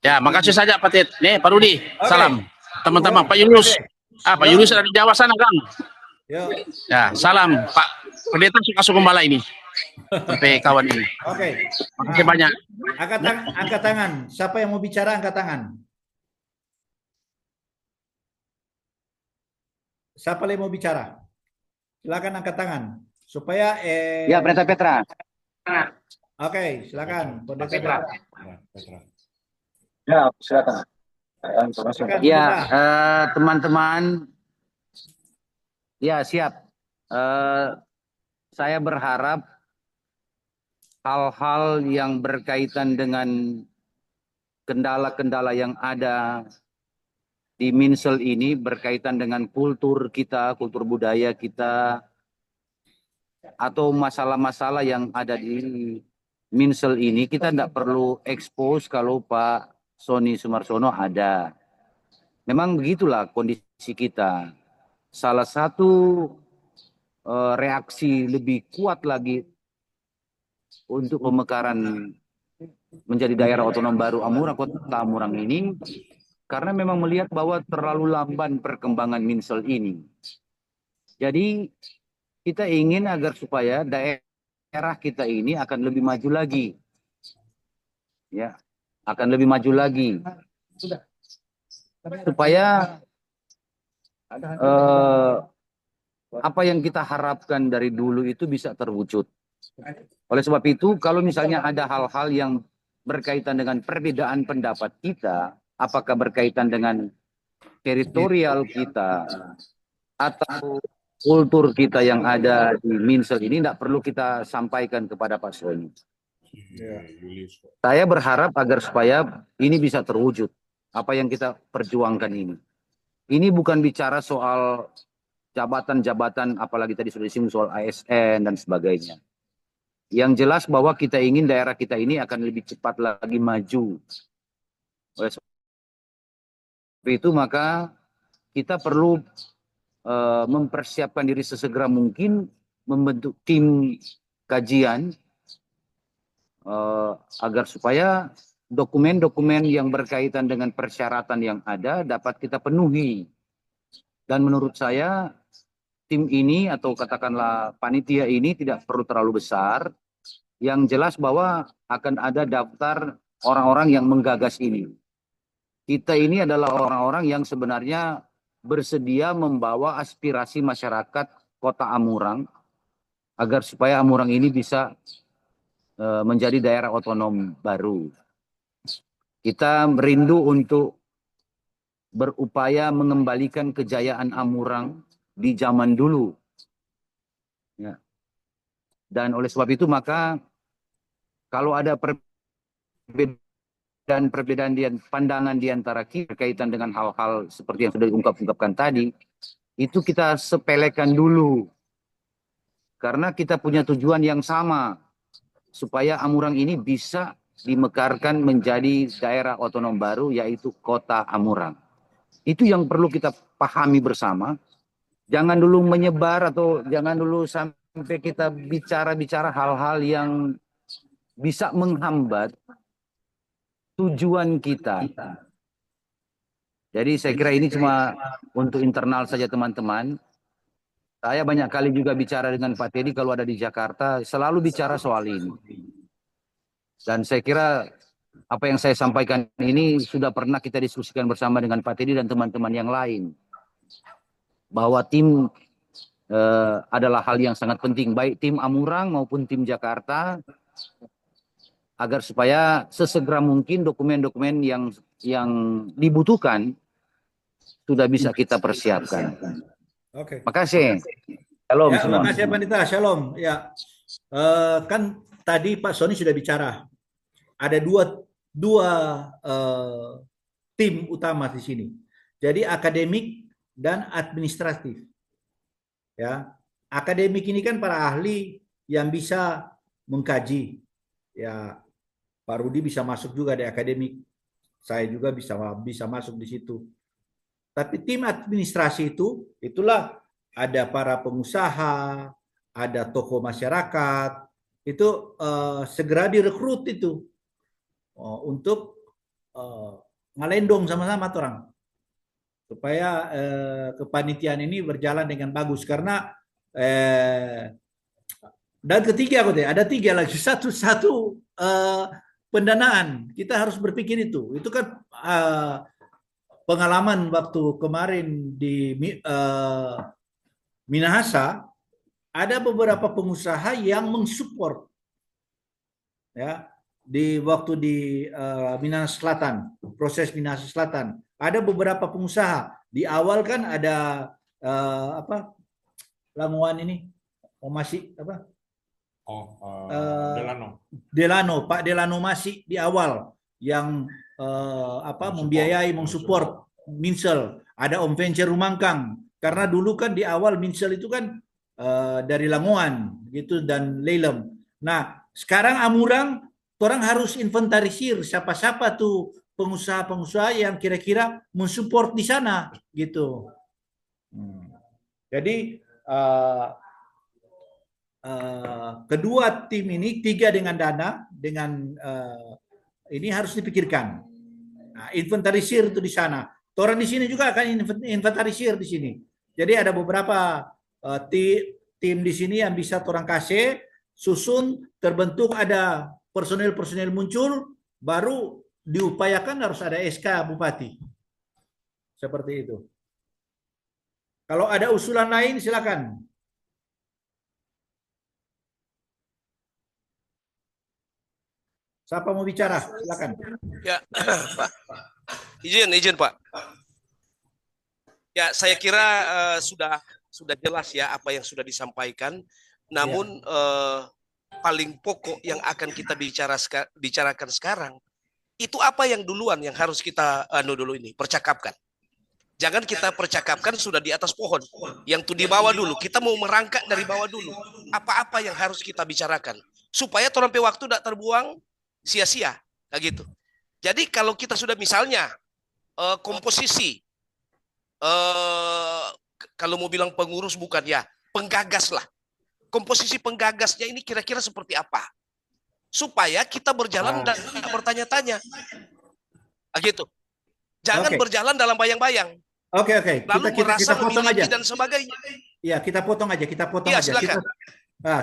Ya, makasih saja Pak Ted. Nih Pak Rudi, salam. Teman-teman, Pak Yunus. Pak Yunus ada di Jawa sana kan? Ya, salam Pak Pendeta suka gembala ini. Sampai kawan ini. Oke. Makasih banyak. Angkat tangan. Siapa yang mau bicara angkat tangan? Siapa yang mau bicara? Silakan angkat tangan supaya Ya, Pendeta Petra. Oke, silakan Pendeta Petra. Ya, silakan. Ya, teman-teman. Ya, siap. Saya berharap hal-hal yang berkaitan dengan kendala-kendala yang ada di Minsel ini berkaitan dengan kultur kita, kultur budaya kita, atau masalah-masalah yang ada di Minsel ini, kita tidak perlu expose kalau Pak Soni Sumarsono ada. Memang begitulah kondisi kita. Salah satu reaksi lebih kuat lagi untuk pemekaran menjadi daerah otonom baru Amurang, Kota Amurang ini, karena memang melihat bahwa terlalu lamban perkembangan Minsel ini. Jadi kita ingin agar supaya daerah kita ini akan lebih maju lagi. Ya, akan lebih maju lagi. Supaya apa yang kita harapkan dari dulu itu bisa terwujud. Oleh sebab itu, kalau misalnya ada hal-hal yang berkaitan dengan perbedaan pendapat kita, apakah berkaitan dengan teritorial kita atau kultur kita yang ada di Minsel ini, tidak perlu kita sampaikan kepada Pak Soni. Saya berharap agar supaya ini bisa terwujud, apa yang kita perjuangkan ini. Ini bukan bicara soal jabatan-jabatan, apalagi tadi sudah disinggung soal ASN dan sebagainya. Yang jelas bahwa kita ingin daerah kita ini akan lebih cepat lagi maju. Oleh sebab itu maka kita perlu mempersiapkan diri sesegera mungkin, membentuk tim kajian agar supaya dokumen-dokumen yang berkaitan dengan persyaratan yang ada dapat kita penuhi. Dan menurut saya tim ini atau katakanlah panitia ini tidak perlu terlalu besar. Yang jelas bahwa akan ada daftar orang-orang yang menggagas ini. Kita ini adalah orang-orang yang sebenarnya bersedia membawa aspirasi masyarakat Kota Amurang agar supaya Amurang ini bisa menjadi daerah otonom baru. Kita merindu untuk berupaya mengembalikan kejayaan Amurang di zaman dulu. Ya. Dan oleh sebab itu maka kalau ada perbedaan pandangan di antara kita berkaitan dengan hal-hal seperti yang sudah diungkapkan tadi, itu kita sepelekan dulu. Karena kita punya tujuan yang sama, supaya Amurang ini bisa dimekarkan menjadi daerah otonom baru, yaitu Kota Amurang. Itu yang perlu kita pahami bersama. jangan dulu menyebar atau jangan dulu sampai kita bicara-bicara hal-hal yang bisa menghambat tujuan kita. Jadi saya kira ini cuma untuk internal saja teman-teman. Saya banyak kali juga bicara dengan Pak Teddy kalau ada di Jakarta, selalu bicara soal ini. Dan saya kira apa yang saya sampaikan ini sudah pernah kita diskusikan bersama dengan Pak Teddy dan teman-teman yang lain. Bahwa tim adalah hal yang sangat penting, baik tim Amurang maupun tim Jakarta, agar supaya sesegera mungkin dokumen-dokumen yang dibutuhkan sudah bisa kita persiapkan. Oke. Makasih. Shalom Ya, semua. makasih Pandita. Shalom. Ya, kan tadi Pak Sony sudah bicara. Ada dua tim utama di sini. Jadi akademik dan administratif. Ya, akademik ini kan para ahli yang bisa mengkaji. Ya, Pak Rudi bisa masuk juga di akademik. Saya juga bisa masuk di situ. Tapi tim administrasi itulah ada para pengusaha, ada tokoh masyarakat, itu segera direkrut itu untuk ngalendong sama-sama orang supaya kepanitiaan ini berjalan dengan bagus karena dan ketiga ada tiga lagi satu pendanaan kita harus berpikir itu kan pengalaman waktu kemarin di Minahasa, ada beberapa pengusaha yang mensupport ya di waktu di Minahasa Selatan, proses Minahasa Selatan. Ada beberapa pengusaha di awal kan ada Lamongan ini masih apa? Delano, Pak Delano masih di awal yang membiayai, mensupport Minsel. Ada Om Venture Rumangkang karena dulu kan di awal Minsel itu kan dari Lamongan gitu dan Lelem. Nah sekarang Amurang orang harus inventarisir siapa-siapa tuh pengusaha-pengusaha yang kira-kira mensupport di sana gitu. Jadi kedua tim ini, tiga dengan dana, dengan ini harus dipikirkan. Nah, inventarisir itu di sana. Orang di sini juga akan inventarisir di sini. Jadi ada beberapa tim di sini yang bisa orang kasih, susun, terbentuk ada personel-personel muncul, baru diupayakan harus ada SK Bupati. Seperti itu. Kalau ada usulan lain silakan. Siapa mau bicara? Silakan. Ya, Pak. Izin Pak. Ya, saya kira sudah jelas ya apa yang sudah disampaikan. Namun paling pokok yang akan kita bicarakan sekarang itu apa yang duluan yang harus kita percakapkan. Jangan kita percakapkan sudah di atas pohon. Yang tuh di bawah dulu. Kita mau merangkak dari bawah dulu. Apa-apa yang harus kita bicarakan supaya sampai waktu tidak terbuang sia-sia, kayak gitu. Jadi kalau kita sudah misalnya komposisi, kalau mau bilang pengurus bukan ya, penggagas lah. Komposisi penggagasnya ini kira-kira seperti apa? Supaya kita berjalan dan bertanya-tanya, gitu. Jangan berjalan dalam bayang-bayang. Oke. Lalu Kita potong aja dan sebagainya. Ya, kita potong aja. Ya, silakan.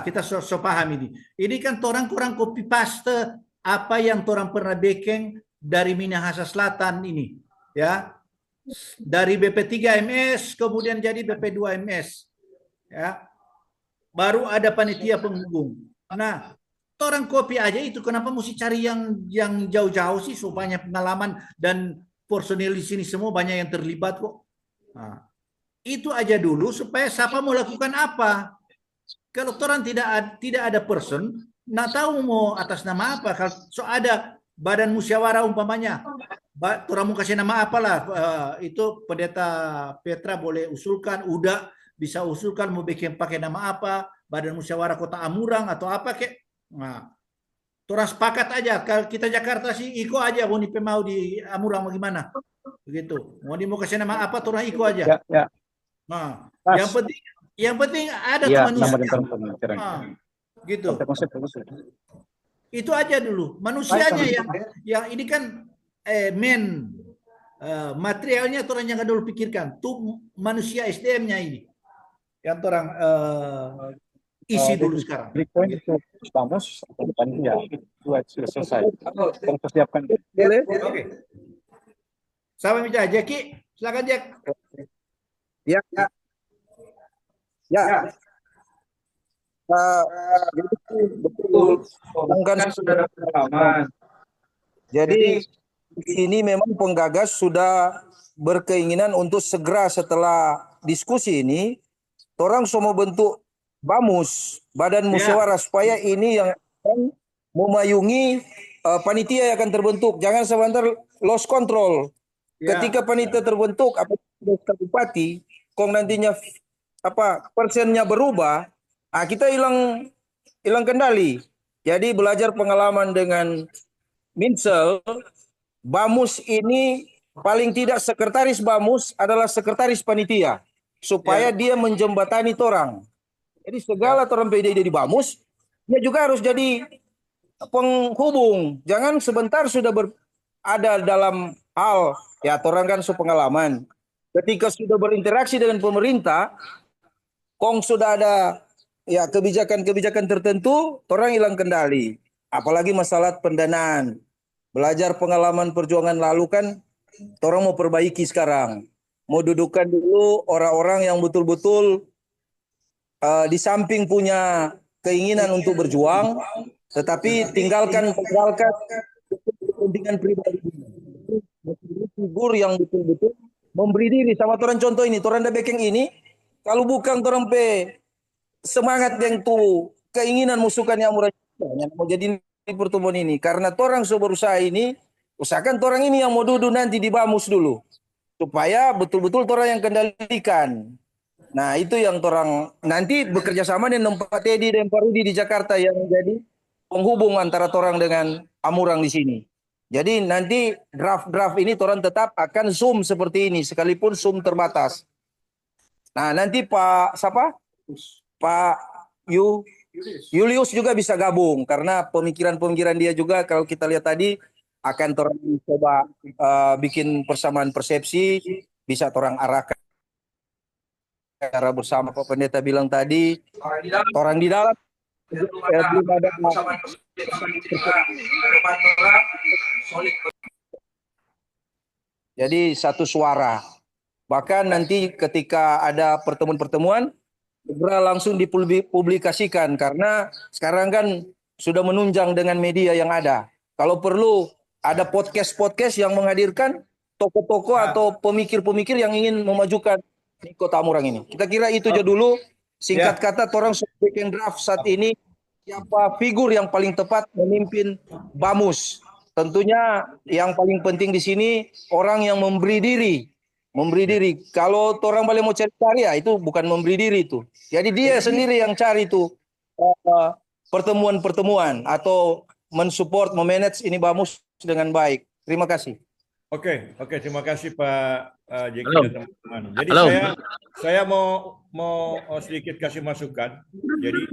Kita paham ini. Ini kan orang copy paste apa yang orang pernah bikin dari Minahasa Selatan ini, ya, dari BP3 MS kemudian jadi BP2 MS, ya, baru ada panitia penghubung. Nah, orang copy aja itu, kenapa mesti cari yang jauh-jauh sih? So banyak pengalaman dan personil di sini semua banyak yang terlibat kok. Nah, itu aja dulu supaya siapa mau lakukan apa. Kalau orang tidak ada person, nggak tahu mau atas nama apa. Kalau so ada badan musyawarah umpamanya, orang mau kasih nama apalah, itu pendeta Petra boleh usulkan, udah bisa usulkan mau bikin pakai nama apa, badan musyawarah kota Amurang atau apa kek. Nah, orang sepakat aja. Kalau kita Jakarta sih iko aja, mau di Amurang bagaimana, begitu. Mau kasih nama apa, orang iko aja. Ya. Nah, Pas. yang penting ada Iya, kemanusiaan. nama dan term pemikiran. Gitu. Konsep. Itu aja dulu. Manusianya yang ini kan materialnya orang yang dulu pikirkan. Tuh manusia SDM-nya ini. Yang orang isi dulu sekarang. Breakpoint itu bamus atau depan ya. Sudah selesai. Kita persiapkan. Oke. Sama minta Jackie, silakan Jack. Ya. Betul. Kan sudah pengalaman. Jadi di sini memang penggagas sudah berkeinginan untuk segera setelah diskusi ini, orang semua bentuk BAMUS, Badan Musyawarah, supaya ini yang akan memayungi panitia yang akan terbentuk. Jangan sebentar lost control. Ketika panitia terbentuk, apabila bupati, kong nantinya persennya berubah, kita hilang kendali. Jadi belajar pengalaman dengan Minsel, BAMUS ini paling tidak sekretaris BAMUS adalah sekretaris panitia, supaya dia menjembatani orang. Jadi segala orang PDID di BAMUS, dia juga harus jadi penghubung. Jangan sebentar sudah ada dalam hal, ya orang kan sepengalaman. Ketika sudah berinteraksi dengan pemerintah, kong sudah ada ya kebijakan-kebijakan tertentu, orang hilang kendali. Apalagi masalah pendanaan. Belajar pengalaman perjuangan lalu kan, orang mau perbaiki sekarang. Mau dudukkan dulu orang-orang yang betul-betul di samping punya keinginan untuk berjuang, tetapi tinggalkan kepentingan pribadi. Figur yang betul-betul memberi diri sama orang. Contoh ini, orang Bekeng ini, kalau bukan orang semangat yang tuh keinginan musuhkan yang murah yang mau jadi pertemuan ini, karena orang berusaha ini, usahakan orang ini yang mau duduk nanti di BAMUS dulu, supaya betul-betul orang yang kendalikan. Nah itu yang orang nanti bekerja sama dengan Pak Teddy dan Pak Rudi di Jakarta yang menjadi penghubung antara orang dengan Amurang di sini. Jadi nanti draft-draft ini orang tetap akan Zoom seperti ini, sekalipun Zoom terbatas. Nah nanti Pak Julius juga bisa gabung, karena pemikiran-pemikiran dia juga kalau kita lihat tadi akan orang coba bikin persamaan persepsi, bisa orang arahkan cara bersama. Pak Pendeta bilang tadi, orang di dalam belum ada jadi satu suara. Bahkan nanti ketika ada pertemuan-pertemuan, segera langsung dipublikasikan, karena sekarang kan sudah menunjang dengan media yang ada. Kalau perlu ada podcast-podcast yang menghadirkan tokoh-tokoh atau pemikir-pemikir yang ingin memajukan di Kota Amurang ini. Kita kira itu aja dulu. Singkat kata, orang bikin draft saat ini, siapa figur yang paling tepat memimpin BAMUS. Tentunya yang paling penting di sini orang yang memberi diri. Kalau orang balik mau cari karya, itu bukan memberi diri itu. Jadi dia sendiri yang cari itu pertemuan-pertemuan atau mensupport, memanage ini BAMUS dengan baik. Terima kasih. Oke, terima kasih Pak Jeki dan teman-teman. Jadi saya mau sedikit kasih masukan. Jadi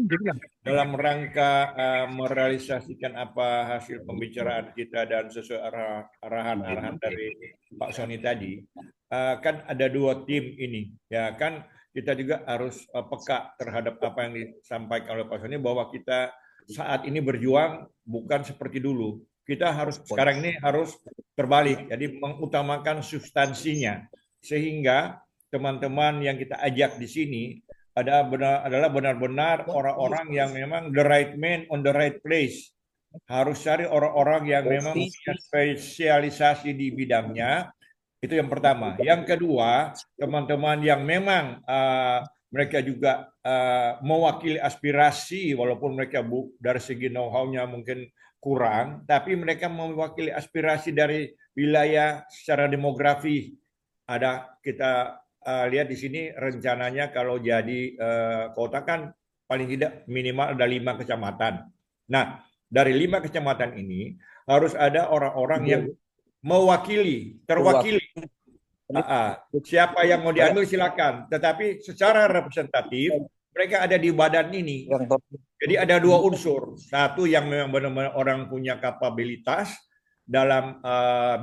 dalam rangka merealisasikan apa hasil pembicaraan kita dan sesuai arahan dari Pak Sony tadi, kan ada dua tim ini, ya kan kita juga harus peka terhadap apa yang disampaikan oleh Pak Sony, bahwa kita saat ini berjuang bukan seperti dulu. Kita harus sekarang ini harus terbalik, jadi mengutamakan substansinya, sehingga teman-teman yang kita ajak di sini adalah benar-benar orang-orang yang memang the right man on the right place. Harus cari orang-orang yang memang punya spesialisasi di bidangnya. Itu yang pertama. Yang kedua, teman-teman yang memang mereka juga mewakili aspirasi, walaupun mereka dari segi know-how-nya mungkin kurang, tapi mereka mewakili aspirasi dari wilayah secara demografi. Ada kita lihat di sini rencananya kalau jadi kota kan paling tidak minimal ada 5 kecamatan. Nah, dari 5 kecamatan ini harus ada orang-orang yang terwakili Siapa yang mau diambil silakan. Tetapi secara representatif mereka ada di badan ini. Jadi ada dua unsur. Satu yang memang benar-benar orang punya kapabilitas dalam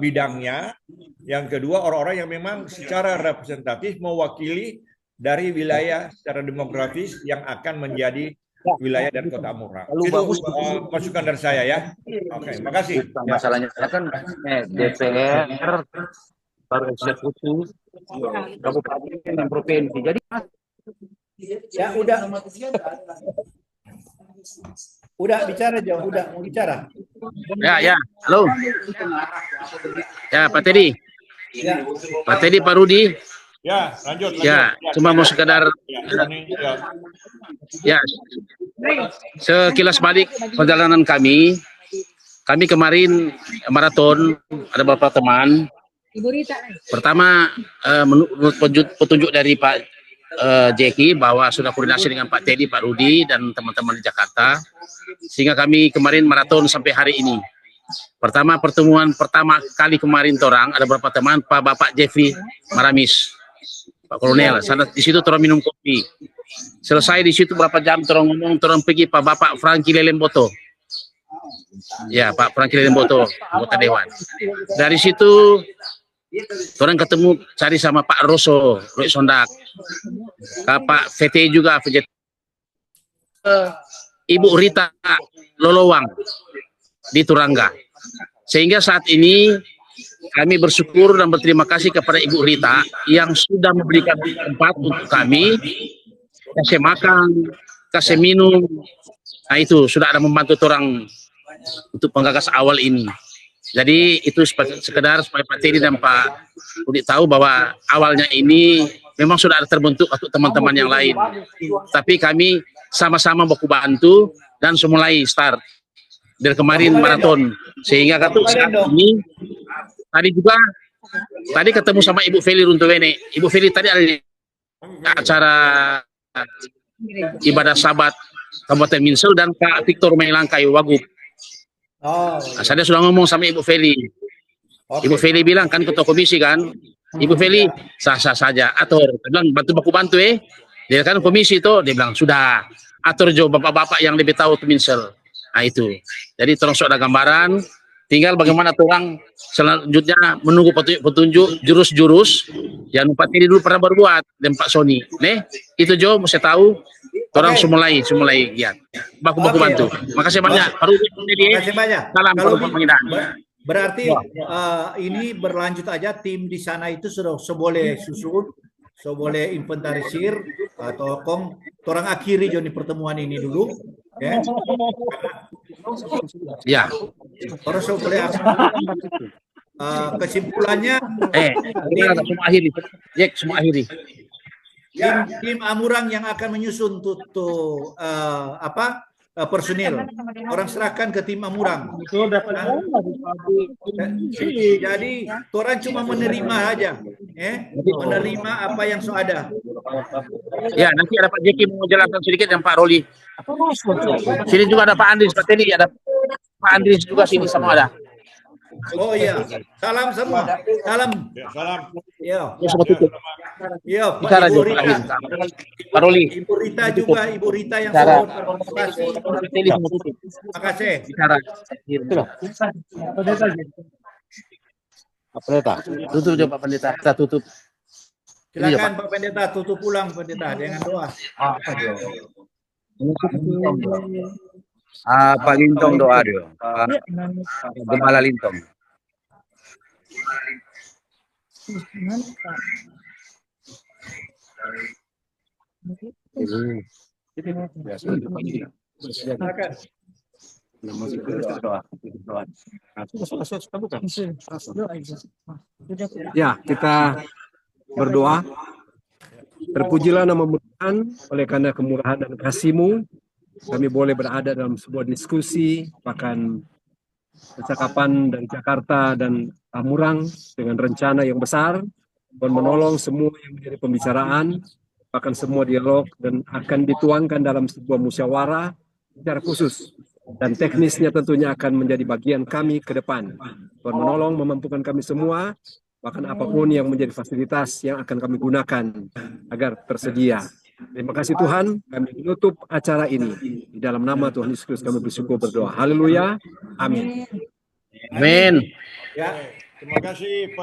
bidangnya. Yang kedua orang-orang yang memang secara representatif mewakili dari wilayah secara demografis yang akan menjadi wilayah dan Kota Amurang. Itu masukan dari saya ya. Oke, makasih. Masalahnya kan DPR baru eksekutif kabupaten dan provinsi. Jadi ya udah bicara aja, udah mau bicara. Ya, halo. Ya, Pak Teddy. Ya. Pak Teddy, Pak Rudi. Ya, lanjut. Ya, cuma mau sekedar ya sekilas balik perjalanan kami. Kami kemarin maraton, ada beberapa teman. Pertama, menurut petunjuk dari Pak Jeki bahwa sudah koordinasi dengan Pak Teddy, Pak Rudi, dan teman-teman di Jakarta, sehingga kami kemarin maraton sampai hari ini. Pertemuan pertama kali kemarin torang ada beberapa teman, Pak Bapak Jeffrey Maramis, Pak Kolonel, sana di situ torang minum kopi. Selesai di situ berapa jam torang ngomong, torang pergi Pak Bapak Franky Lelemboto. Ya, Pak Franky Lelemboto, anggota dewan. Dari situ torang ketemu cari sama Pak Roso, Roy Sondak. Pak VT juga, Ibu Rita Lolowang di Turangga. Sehingga saat ini kami bersyukur dan berterima kasih kepada Ibu Rita yang sudah memberikan tempat untuk kami, kasih makan, kasih minum. Nah itu sudah ada membantu orang untuk penggagas awal ini. Jadi itu sekedar supaya Pak Teddy dan Pak Rudi tahu bahwa awalnya ini memang sudah ada terbentuk untuk teman-teman yang lain. Tapi kami sama-sama baku bantu dan semulai start dari kemarin maraton. Sehingga saat ini tadi ketemu sama Ibu Feli Runtuwene. Ibu Feli tadi ada di acara ibadah Sabat Kabupaten Minsel dan Pak Victor Mailangkai Wagub. Nah, saya sudah ngomong sama Ibu Feli. Ibu Feli bilang kan ketua komisi kan. Ibu Feli sah-sah saja. Atur, dia bilang bantu Dia kan komisi itu, dia bilang sudah atur jo bapak-bapak yang lebih tahu Minsel. Nah itu. Jadi terus ada gambaran. Tinggal bagaimana orang selanjutnya menunggu petunjuk jurus-jurus yang Pak Teddy dulu pernah berbuat dan Pak Sony. Itu Jo mesti tahu. Orang semulai giat. Baku-baku bantu. Makasih banyak. Makasih banyak. Salam penghinaan. Berarti ini berlanjut aja, tim di sana itu sudah seboleh susun, seboleh inventarisir atau orang akhiri Joni pertemuan ini dulu. Ya. Terus boleh kesimpulannya semua akhiri. Tim Amurang yang akan menyusun personil, orang serahkan ke tim Amurang. Jadi orang cuma menerima aja, menerima apa yang sudah ada. Ya, nanti ada Pak Jeki mau jelaskan sedikit dan Pak Roli. Sini juga ada Pak Andris, Pak Teddy, ada Pak Andris juga sini sama ada. Oh iya, salam semua. Salam. Salam. Iya, bicara Ibu Rita. Pak Roli. Ibu Rita juga, Ibu Rita yang Bicara. Terima kasih. Bicara. Pak Pendeta. Tutup Pak Pendeta. Kita tutup. Silakan Pak Pendeta, tutup pulang Pendeta dengan doa. Pak Lintong doa dia. Gembala Lintong. Ya, kita berdoa. Terpujilah nama-Mu Tuhan, oleh karena kemurahan dan kasih-Mu kami boleh berada dalam sebuah diskusi, bahkan percakapan dari Jakarta dan Amurang dengan rencana yang besar, dan menolong semua yang menjadi pembicaraan, bahkan semua dialog, dan akan dituangkan dalam sebuah musyawarah secara khusus. Dan teknisnya tentunya akan menjadi bagian kami ke depan. Tuhan menolong, memampukan kami semua, bahkan apapun yang menjadi fasilitas yang akan kami gunakan agar tersedia. Terima kasih Tuhan, kami menutup acara ini. Di dalam nama Tuhan Yesus Kristus kami bersyukur berdoa. Haleluya. Amin. Amin. Ya, terima kasih Pak.